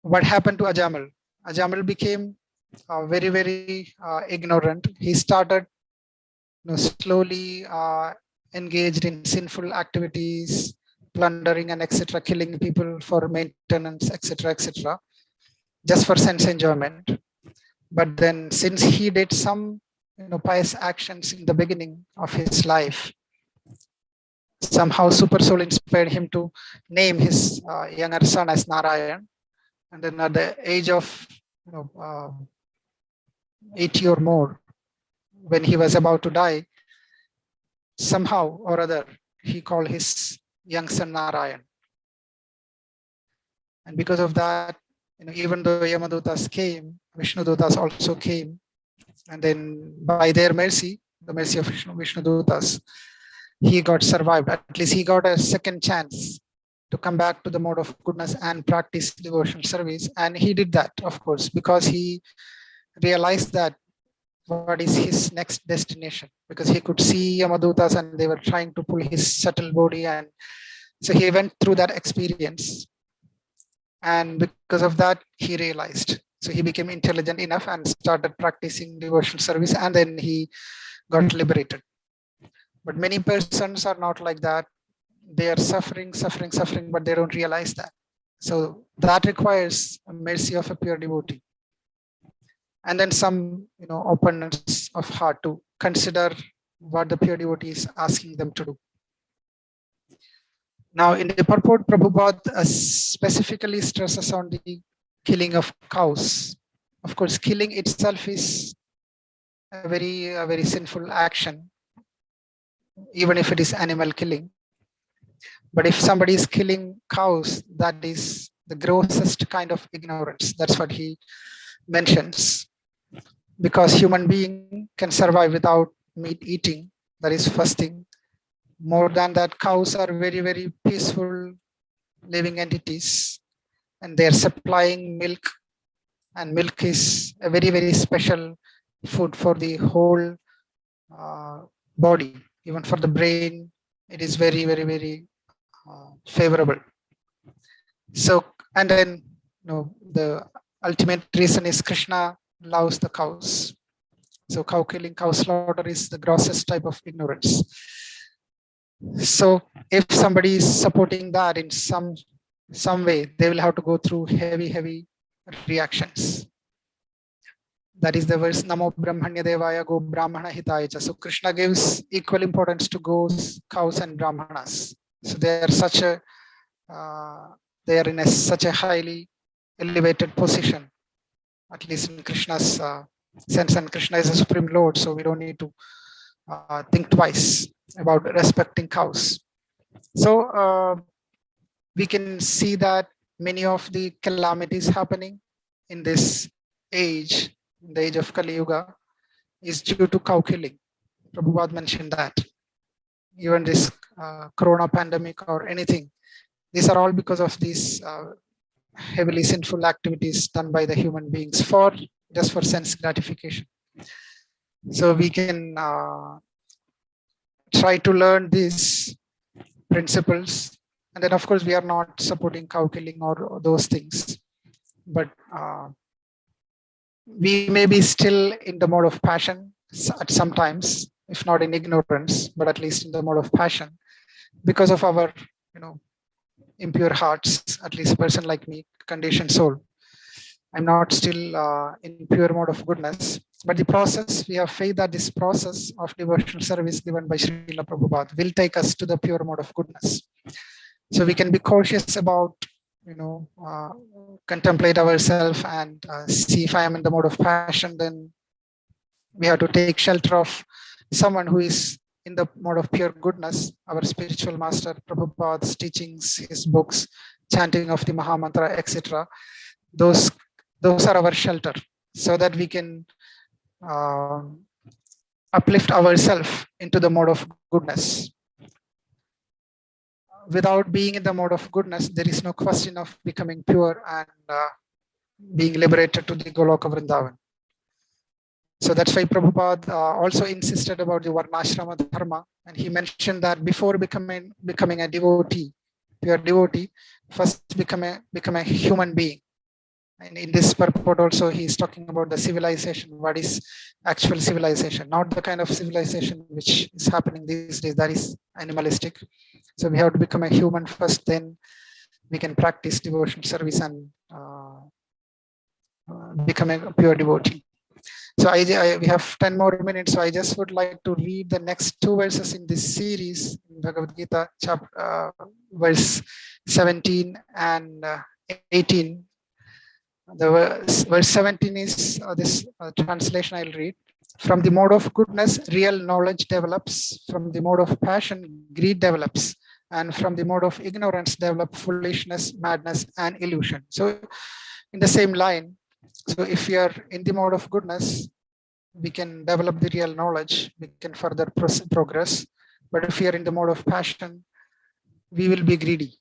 what happened to Ajamil? Ajamil became very, very ignorant. He started slowly engaged in sinful activities, plundering and etc., killing people for maintenance, etc., just for sense enjoyment. But then, since he did some pious actions in the beginning of his life, somehow Super Soul inspired him to name his younger son as Narayan. And then at the age of 80 or more, when he was about to die, somehow or other, he called his young son Narayan. And because of that, even though Yamadutas came, Vishnudutas also came. And then by their mercy, the mercy of Vishnudutas, he got survived. At least he got a second chance to come back to the mode of goodness and practice devotional service. And he did that, of course, because he realized that what is his next destination, because he could see Yamadutas and they were trying to pull his subtle body. And so he went through that experience. And because of that, he realized. So he became intelligent enough and started practicing devotional service, and then he got liberated. But many persons are not like that. They are suffering, but they don't realize that. So that requires a mercy of a pure devotee. And then some openness of heart to consider what the pure devotee is asking them to do. Now, in the purport, Prabhupada specifically stresses on the killing of cows. Of course, killing itself is a very sinful action, even if it is animal killing. But if somebody is killing cows, that is the grossest kind of ignorance. That's what he mentions. Because human being can survive without meat eating. That is first thing. More than that, cows are very, very peaceful living entities, and they are supplying milk and milk is a very, very special food for the whole body. Even for the brain, it is very, very, very favorable. So, and then, the ultimate reason is Krishna loves the cows. So cow killing, cow slaughter is the grossest type of ignorance. So if somebody is supporting that in some way, they will have to go through heavy reactions. That is the verse Namo Brahmanya Devaya Go Brahmana Hitaya. So Krishna gives equal importance to goats, cows, and brahmanas. So they are in such a highly elevated position, at least in Krishna's sense. And Krishna is a supreme Lord, so we don't need to think twice about respecting cows. So we can see that many of the calamities happening in this age, in the age of Kali Yuga, is due to cow killing. Prabhupada mentioned that. Even this corona pandemic or anything, these are all because of these heavily sinful activities done by the human beings just for sense gratification. So we can try to learn these principles. And then, of course, we are not supporting cow killing or those things. But we may be still in the mode of passion at sometimes, if not in ignorance, but at least in the mode of passion, because of our, impure hearts. At least a person like me, conditioned soul, I'm not still in pure mode of goodness. But the process, we have faith that this process of devotional service given by Srila Prabhupada will take us to the pure mode of goodness. So we can be cautious about, contemplate ourselves and see if I am in the mode of passion, then we have to take shelter of someone who is in the mode of pure goodness, our spiritual master, Prabhupada's teachings, his books, chanting of the Mahamantra, etc. Those are our shelter, so that we can uplift ourselves into the mode of goodness. Without being in the mode of goodness, there is no question of becoming pure and being liberated to the Goloka Vrindavan. So that's why Prabhupada also insisted about the Varnashrama Dharma, and he mentioned that before becoming a devotee, pure devotee, first become a human being. And in this purport also, he is talking about the civilization. What is actual civilization? Not the kind of civilization which is happening these days, that is animalistic. So we have to become a human first, then we can practice devotion service and become a pure devotee. So we have 10 more minutes. So I just would like to read the next two verses in this series, in Bhagavad Gita, verse 17 and 18. The verse 17 is this translation I'll read. From the mode of goodness, real knowledge develops. From the mode of passion, greed develops. And from the mode of ignorance, develop foolishness, madness, and illusion. So in the same line, so if we are in the mode of goodness, we can develop the real knowledge, we can further progress. But if we are in the mode of passion, we will be greedy.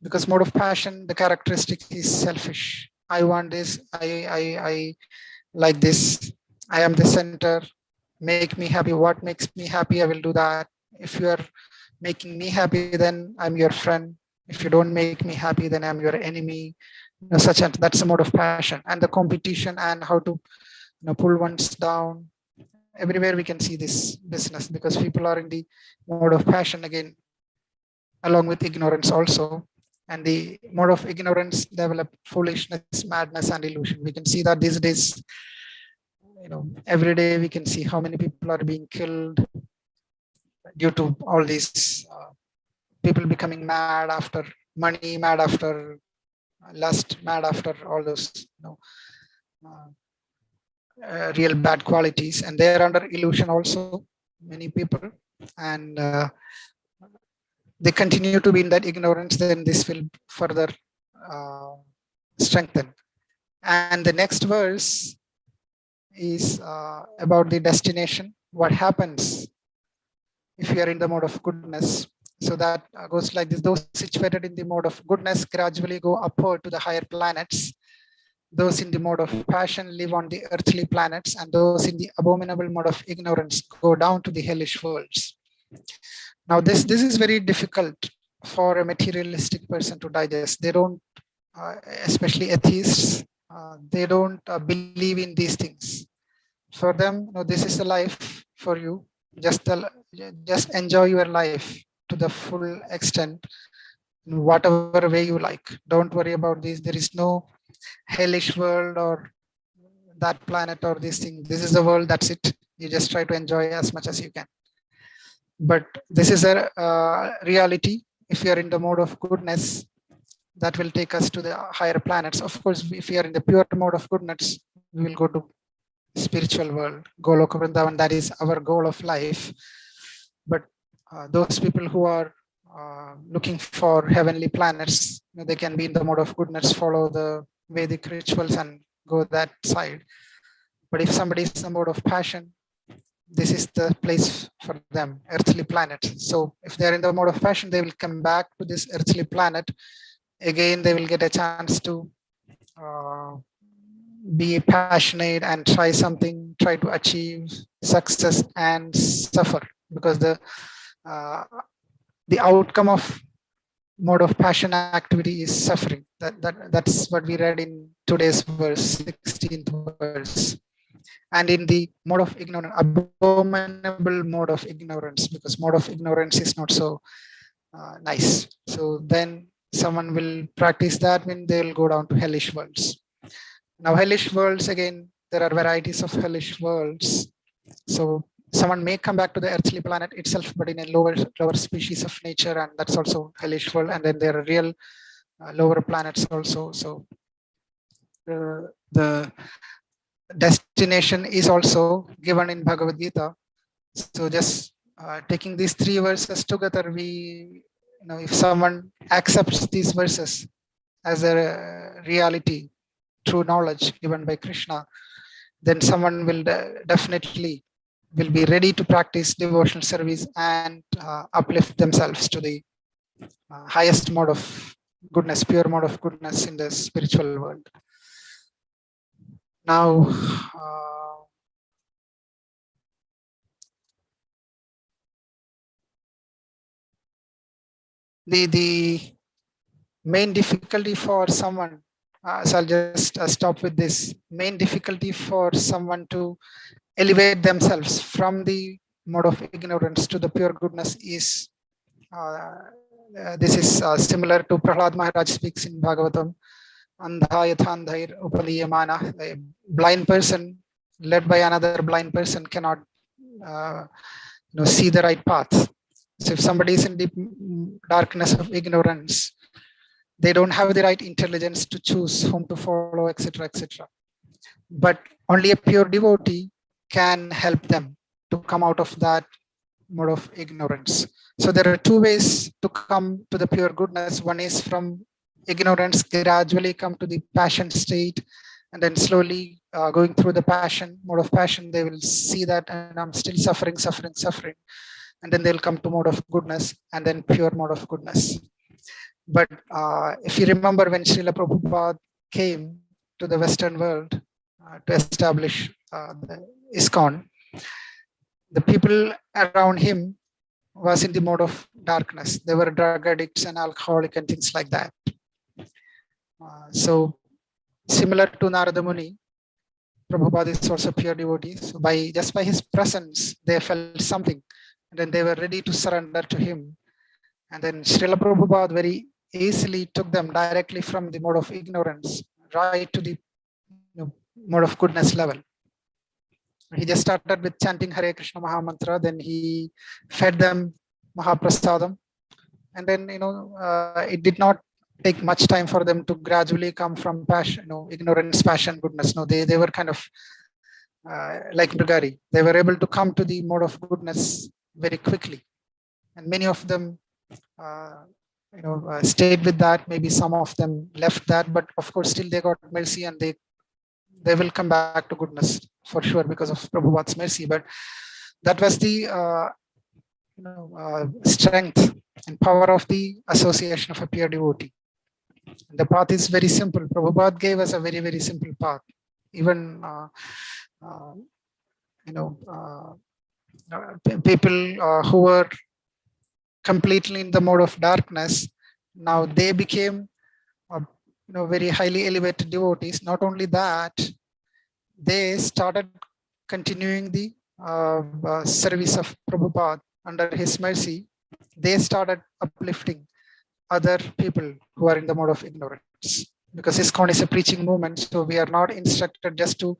Because mode of passion, the characteristic is selfish. I want this, I like this, I am the center, make me happy. What makes me happy, I will do that. If you are making me happy, then I'm your friend. If you don't make me happy, then I'm your enemy. That's a mode of passion. And the competition and how to pull ones down. Everywhere we can see this business, because people are in the mode of passion again, along with ignorance also. And the mode of ignorance develop foolishness, madness, and illusion. We can see that these days, every day we can see how many people are being killed due to all these people becoming mad after money, mad after lust, mad after all those real bad qualities. And they are under illusion also, many people. And they continue to be in that ignorance, then this will further strengthen. And the next verse is about the destination. What happens if you are in the mode of goodness? So that goes like this. Those situated in the mode of goodness gradually go upward to the higher planets. those in the mode of passion live on the earthly planets, and those in the abominable mode of ignorance go down to the hellish worlds. Now, this is very difficult for a materialistic person to digest. They don't, especially atheists, they don't believe in these things. For them, no, this is the life for you. Just enjoy your life to the full extent, in whatever way you like. Don't worry about this. There is no hellish world or that planet or this thing. This is the world. That's it. You just try to enjoy as much as you can. But this is a reality. If you are in the mode of goodness, that will take us to the higher planets. Of course, if we are in the pure mode of goodness, we will go to spiritual world, Goloka Vrindavan. That is our goal of life. But those people who are looking for heavenly planets, they can be in the mode of goodness, follow the Vedic rituals and go that side. But if somebody is in the mode of passion, this is the place for them, earthly planet. So if they're in the mode of passion, they will come back to this earthly planet. Again, they will get a chance to be passionate and try something, try to achieve success and suffer, because the outcome of mode of passion activity is suffering. That's what we read in today's verse, 16th verse. And in the mode of ignorance, abominable mode of ignorance, because mode of ignorance is not so nice. So then someone will practice that when they'll go down to hellish worlds. Now, hellish worlds, again, there are varieties of hellish worlds. So someone may come back to the earthly planet itself, but in a lower species of nature, and that's also hellish world. And then there are real lower planets also. So the destination is also given in Bhagavad Gita. So just taking these three verses together, if someone accepts these verses as a reality, true knowledge given by Krishna, then someone will definitely will be ready to practice devotional service and uplift themselves to the highest mode of goodness, pure mode of goodness in the spiritual world. Now, the main difficulty for someone, so I'll just stop with this. Main difficulty for someone to elevate themselves from the mode of ignorance to the pure goodness is, this is similar to Prahlad Maharaj speaks in Bhagavatam. Andha yathandhair upaliyamana. A blind person led by another blind person cannot see the right path. So if somebody is in deep darkness of ignorance, they don't have the right intelligence to choose whom to follow, etc., etc. But only a pure devotee can help them to come out of that mode of ignorance. So there are two ways to come to the pure goodness. One is from ignorance, gradually come to the passion state, and then slowly going through the passion, mode of passion, they will see that, and I'm still suffering. And then they'll come to mode of goodness, and then pure mode of goodness. But if you remember, when Srila Prabhupada came to the Western world to establish the ISKCON, the people around him was in the mode of darkness. They were drug addicts and alcoholic and things like that. So similar to Narada Muni, Prabhupada is also pure devotee. So just by his presence, they felt something, and then they were ready to surrender to him. And then Srila Prabhupada very easily took them directly from the mode of ignorance right to the mode of goodness level. He just started with chanting Hare Krishna Mahamantra, then he fed them Mahaprasadam, and then it did not take much time for them to gradually come from passion, ignorance, passion, goodness. No, they were kind of like Mrigari. They were able to come to the mode of goodness very quickly, and many of them stayed with that. Maybe some of them left that, but of course still they got mercy, and they will come back to goodness for sure because of Prabhupada's mercy. But that was the strength and power of the association of a pure devotee. The path is very simple. Prabhupada gave us a very, very simple path. Even people who were completely in the mode of darkness, now they became very highly elevated devotees. Not only that, they started continuing the service of Prabhupada under his mercy. They started uplifting other people who are in the mode of ignorance, because ISKCON is a preaching movement, so we are not instructed just to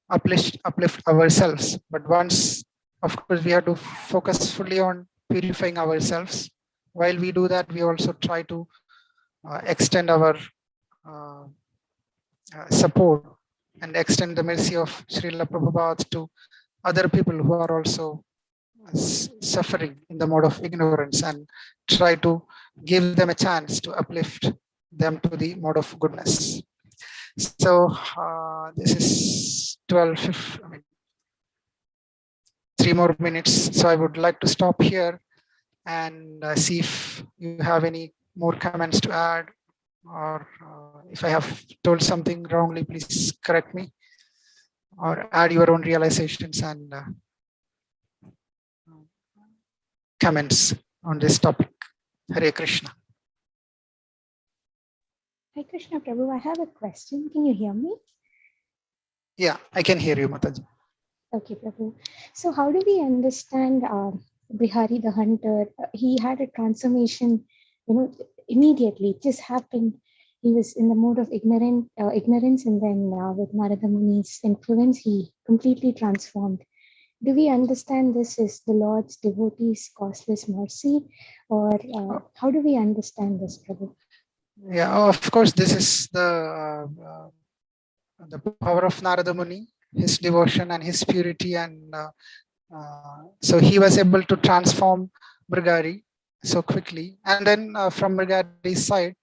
uplift ourselves, but once, of course, we have to focus fully on purifying ourselves. While we do that, we also try to extend our support and extend the mercy of Srila Prabhupada to other people who are also suffering in the mode of ignorance, and try to give them a chance to uplift them to the mode of goodness. So this is 12, 3 more minutes. So I would like to stop here and see if you have any more comments to add, or if I have told something wrongly, please correct me, or add your own realizations and comments on this topic. Hare Krishna. Hare Krishna Prabhu, I have a question. Can you hear me? Yeah, I can hear you, Mataji. Okay, Prabhu. So how do we understand Bihari the hunter? He had a transformation, immediately. It just happened. He was in the mode of ignorance, and then with Narada Muni's influence, he completely transformed. Do we understand this as the Lord's devotees' costless mercy, or how do we understand this, Prabhu? Yeah, of course, this is the power of Narada Muni, his devotion and his purity, and so he was able to transform Mrigari so quickly. And then from Mrigari's side,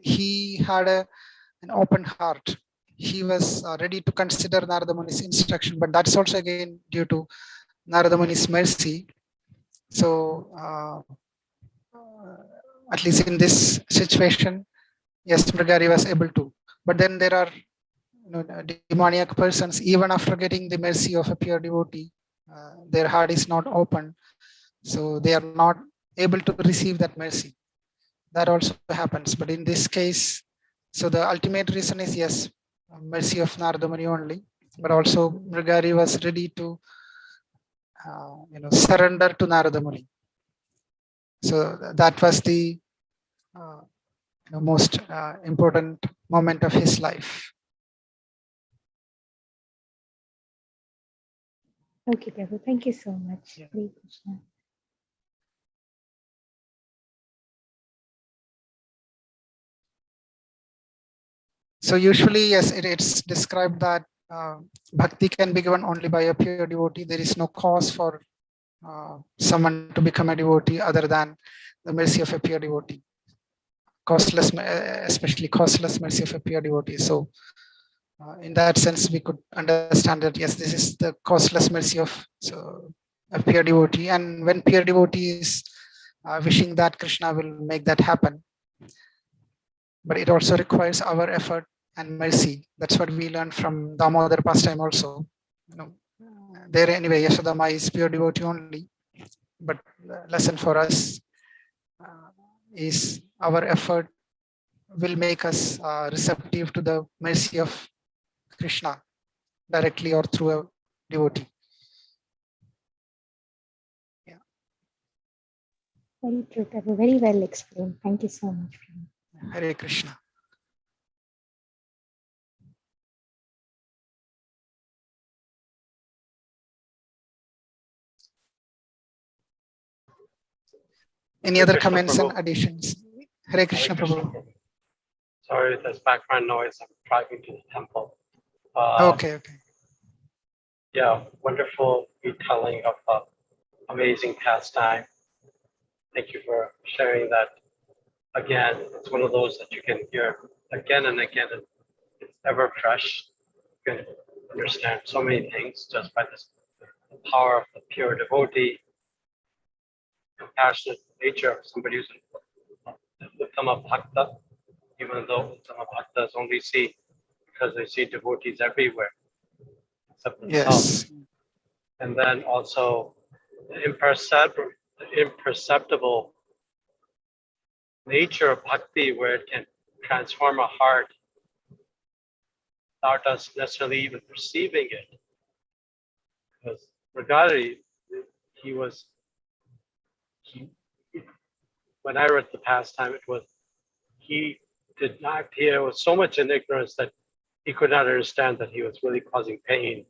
he had an open heart. He was ready to consider Narada Muni's instruction, but that's also again due to Narada Muni's mercy. So at least in this situation, yes, Mrigari was able to. But then there are demoniac persons, even after getting the mercy of a pure devotee, their heart is not open, so they are not able to receive that mercy. That also happens. But in this case, so the ultimate reason is, yes, mercy of Narada Muni only, but also Mrigari was ready to surrender to Narada Muni. So that was the most important moment of his life. Okay, Prabhu. Thank you so much. Yeah. Hare Krishna. So usually, yes, it's described that bhakti can be given only by a pure devotee. There is no cause for someone to become a devotee other than the mercy of a pure devotee. Costless, especially costless mercy of a pure devotee. So in that sense, we could understand that, yes, this is the costless mercy of a pure devotee. And when pure devotee is wishing that, Krishna will make that happen. But it also requires our effort and mercy. That's what we learned from Damodar pastime also. There anyway, Yashodama is pure devotee only. But the lesson for us is our effort will make us receptive to the mercy of Krishna directly or through a devotee. Yeah. Very true, Prabhu. Very well explained. Thank you so much, Prabhu. Hare Krishna. Any Hare other Krishna, comments and Prabhu. additions? Hare Krishna, Prabhu. Sorry, there's background noise. I'm driving to the temple. Okay. Yeah, wonderful retelling of amazing pastime. Thank you for sharing that. Again, it's one of those that you can hear again and again, and it's ever fresh. You can understand so many things just by this, the power of the pure devotee, compassionate nature of somebody who's a Uttama Bhakta. even though some bhaktas only see because they see devotees everywhere, except themselves. Yes. And then also the imperceptible nature of bhakti, where it can transform a heart without us necessarily even perceiving it. Because Raghari, when I read the pastime, he was so much in ignorance that he could not understand that he was really causing pain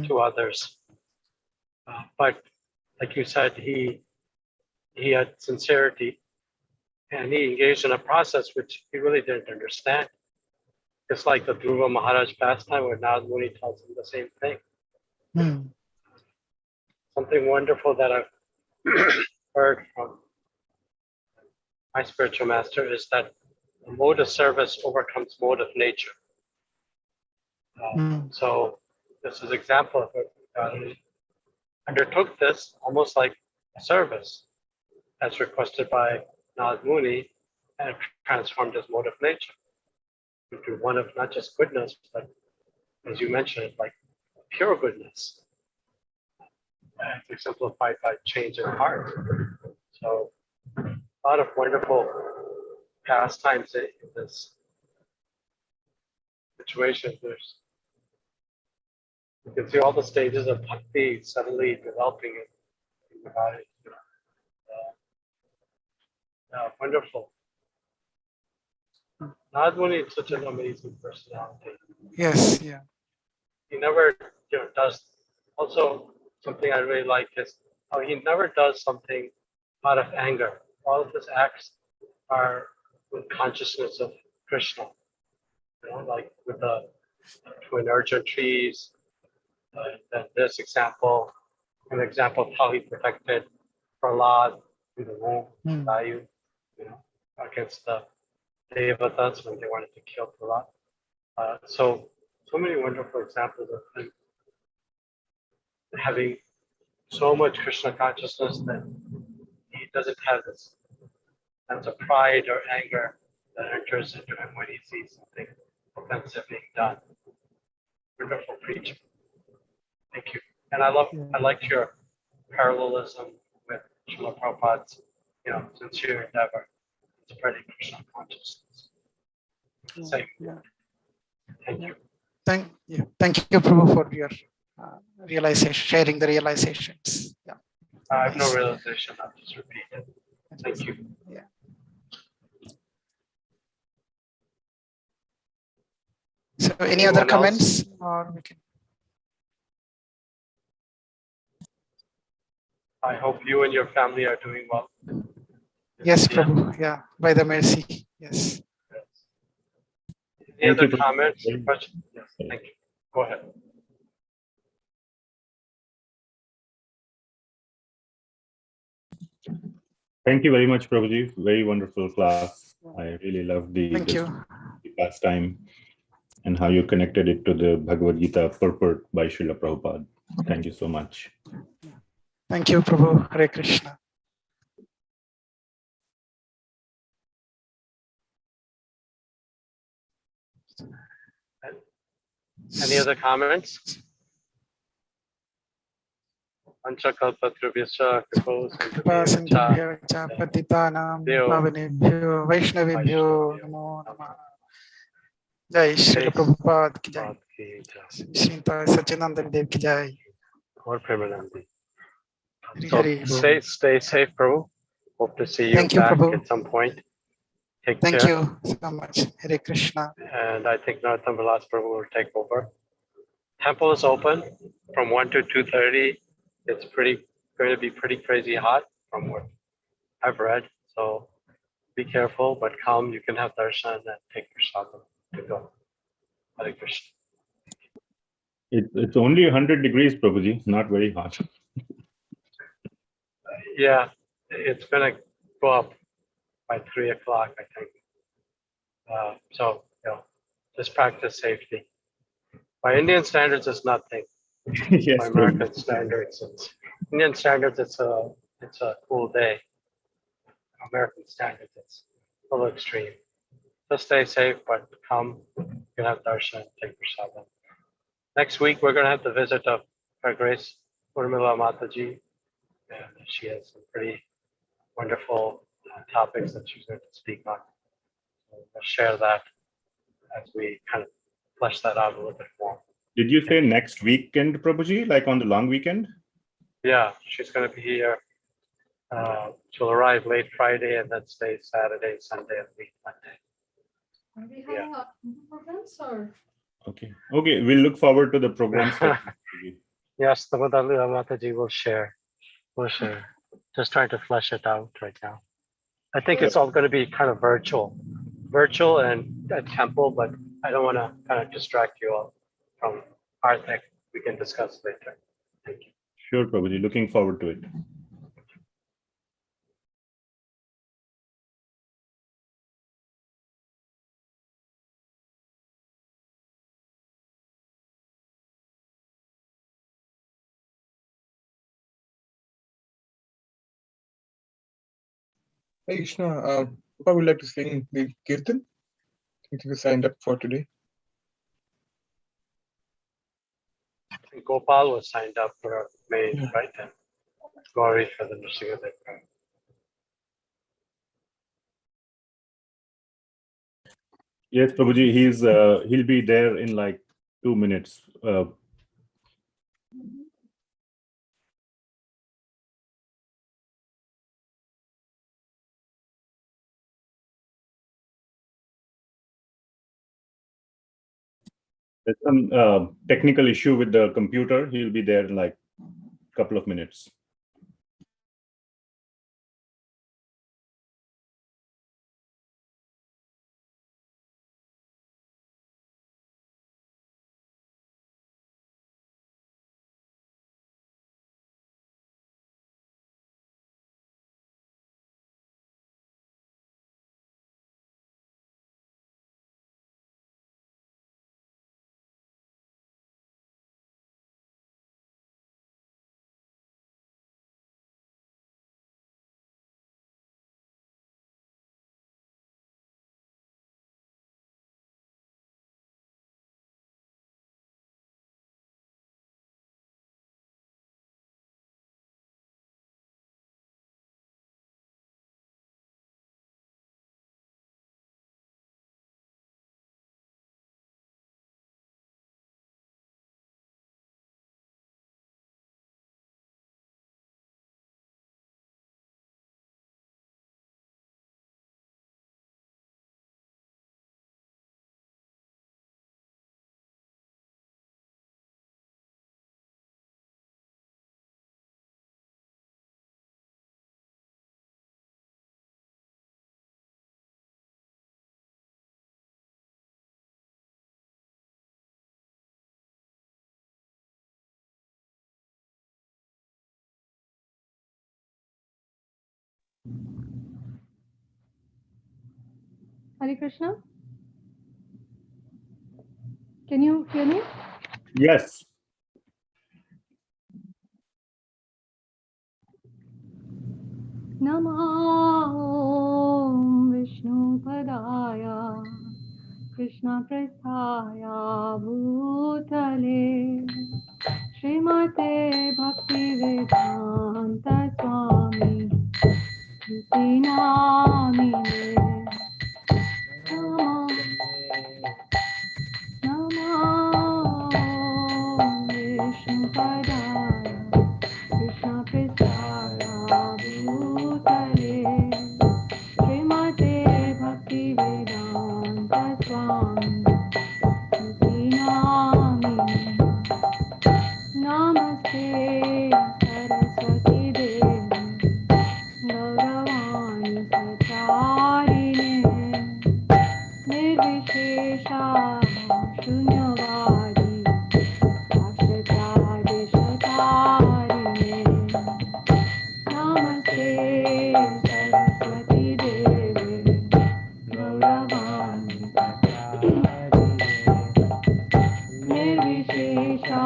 to others. But like you said, he had sincerity and he engaged in a process which he really didn't understand. It's like the Dhruva Maharaj pastime where Nad Muni tells him the same thing. Something wonderful that I've heard from my spiritual master is that the mode of service overcomes mode of nature. So this is an example of it. He undertook this almost like a service as requested by Nad Muni, and it transformed his mode of nature into one of not just goodness, but as you mentioned, like pure goodness. It's exemplified by change in heart. So a lot of wonderful pastimes in this situation. You can see all the stages of bhakti suddenly developing in the body. Wonderful. Nad Muni is such an amazing personality. Yes. Yeah. He never does. Also, something I really like is how he never does something out of anger. All of his acts are with consciousness of Krishna. Like with the twin urgent trees, this example, an example of how he protected Prahlad in the womb, Vayu, against the Devatas when they wanted to kill Prahlad. So many wonderful examples of him having so much Krishna consciousness that he doesn't have this sense of pride or anger that enters into him when he sees something offensive being done. Wonderful preaching. Thank you. And I liked your parallelism with Srila Prabhupada's, sincere endeavor in spreading Krishna consciousness. Same. Yeah. Thank you. Thank you, Prabhu, for your realization, sharing the realizations. Yeah. I have no realization. I'll just repeat it. Thank you. Yeah. So, any other comments, or we can? I hope you and your family are doing well. Yes, Prabhu. Yeah, by the mercy. Yes. Any other comments or questions? Yes, thank you. Go ahead. Thank you very much, Prabhuji. Very wonderful class. I really love the pastime and how you connected it to the Bhagavad Gita purport by Srila Prabhupada. Thank you so much. Thank you, Prabhu. Hare Krishna. Any other comments? Patitanam Pavanebhyo Vaishnavebhyo Namo Namah. Jai Shri Prabhupada ki jai. Shri Satyanandan Dev ki jai. Or Premanandi. So stay safe, Prabhu. Hope to see you Thank you, back Prabhu. at some point. Take Thank care. you so much. Hare Krishna. And I think Narottam Vilas Prabhu will take over. Temple is open from 1 to 2:30. It's going to be pretty crazy hot from what I've read. So be careful, but come. You can have darshan and take your sadhana to go. Hare Krishna. It's only 100 degrees, Prabhuji, not very hot. Yeah, it's going to go up by 3 o'clock, I think. So, just practice safety. By Indian standards, it's nothing. Yes, By Prabhuji. American standards, Indian standards, it's a cool day. American standards, it's a little extreme. Just stay safe, but come. You can have darshan, take prasadam. Next week, we're going to have the visit of Her Grace Urmila Mataji, and she has some pretty wonderful topics that she's going to speak on. So we'll share that as we kind of flesh that out a little bit more. Did you say next weekend, Prabhuji, like on the long weekend? Yeah, she's going to be here. She'll arrive late Friday and then stay Saturday, Sunday, and week Monday. Are we having programs or? Okay. Okay. We'll look forward to the programs. Yes, the Madalila Mataji will share. We'll share. Just trying to flesh it out right now. I think it's all going to be kind of virtual and a temple, but I don't want to kind of distract you all from our thing. We can discuss later. Thank you. Sure, Prabhuji. Looking forward to it. Hey Krishna, Papa would like to sing the Kirtan. I think you signed up for today. Gopal was signed up for May, right? And Gauri for the Nrsimha. Yes, Prabhuji. He'll be there in like 2 minutes. There's some technical issue with the computer. He'll be there in like a couple of minutes. Hare Krishna. Can you hear me? Yes. Namo Vishnu Padaya Krishna Prasthaya Bhutale Srimate Bhakti Vedanta Swami Yuti Namine Namo Vishnu Padaya Krishna Prasthaya Bhutale Srimate Bhakti Vedanta Swami Yuti Namine Namaste Saraswati Devi Gauravani Satarine Nirvishesha Shunyavadi Ashtadri Shatarine Namaste Saraswati Devi Gauravani Nirvishesha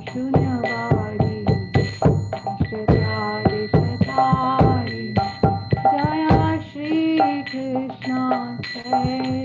Shunyavadi Ashtadri Shatarine Jaya Shri Krishna Jai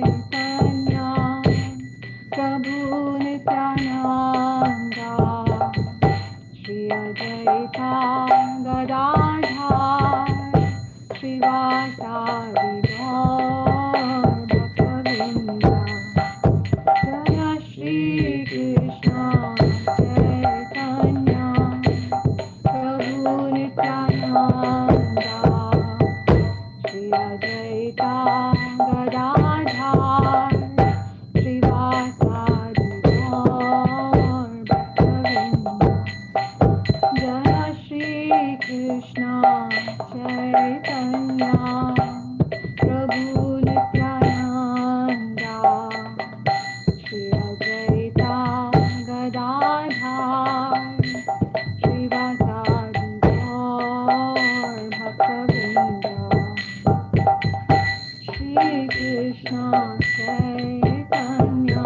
Chaitanya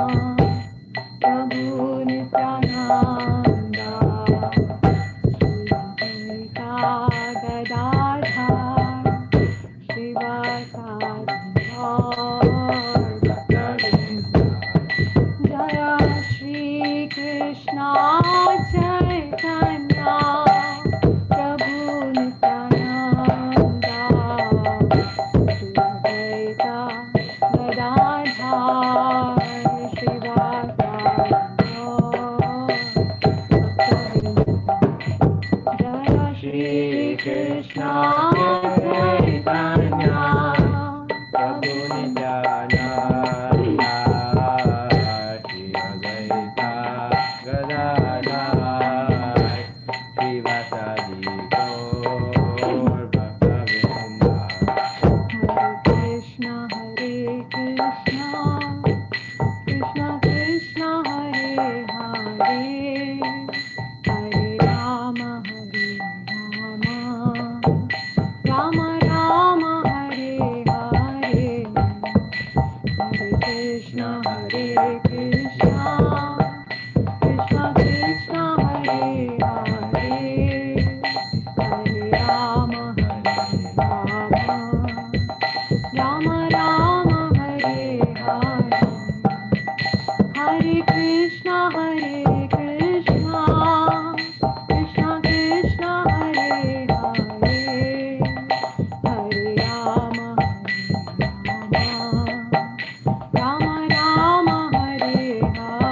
Prabhu Nityananda Jaya Shri Krishna Chaitanya Prabhu Nityananda Shri Advaita Gadadhar Jaya Shri Krishna Chaitanya Prabhu Nityananda Shri Advaita Gadadhar Srivasadi Gaur Bhaktavinda Hare Krishna Krishna Krishna Hare Hare Hare Rama Rama Rama Hare Hare Hare Krishna Krishna Krishna Hare Hare Hare Rama Rama Rama Hare Hare Hare Krishna Krishna Krishna Krishna Hare Hare Hare Rama Rama Rama Hare Hare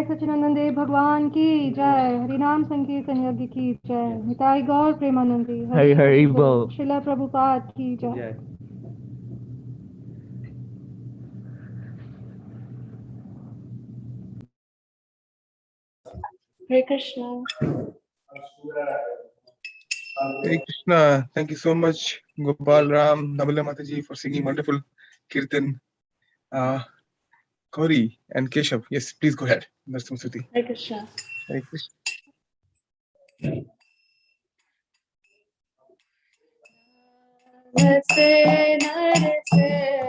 सच्चिदानंद देव भगवान की जय। हरिनाम संकीर्तन यज्ञ की जय। निताई गौर प्रेमानंदी हरि हरि बोल। श्रीला प्रभुपाद की जय। Hare Krishna. Hare Krishna. Thank you so much, Gopal Ram, Nabila Mataji, for singing wonderful kirtan. Gauri and Keshav, yes, please go ahead. Narsimha. Hare Krishna. Hare Krishna. Namaste, Namaste,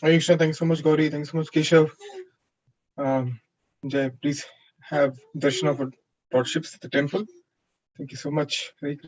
Ayusha, thanks so much, Gauri. Thanks so much, Keshav. Jay, please have darshan of lordships at the temple. Thank you so much. Hare Krishna.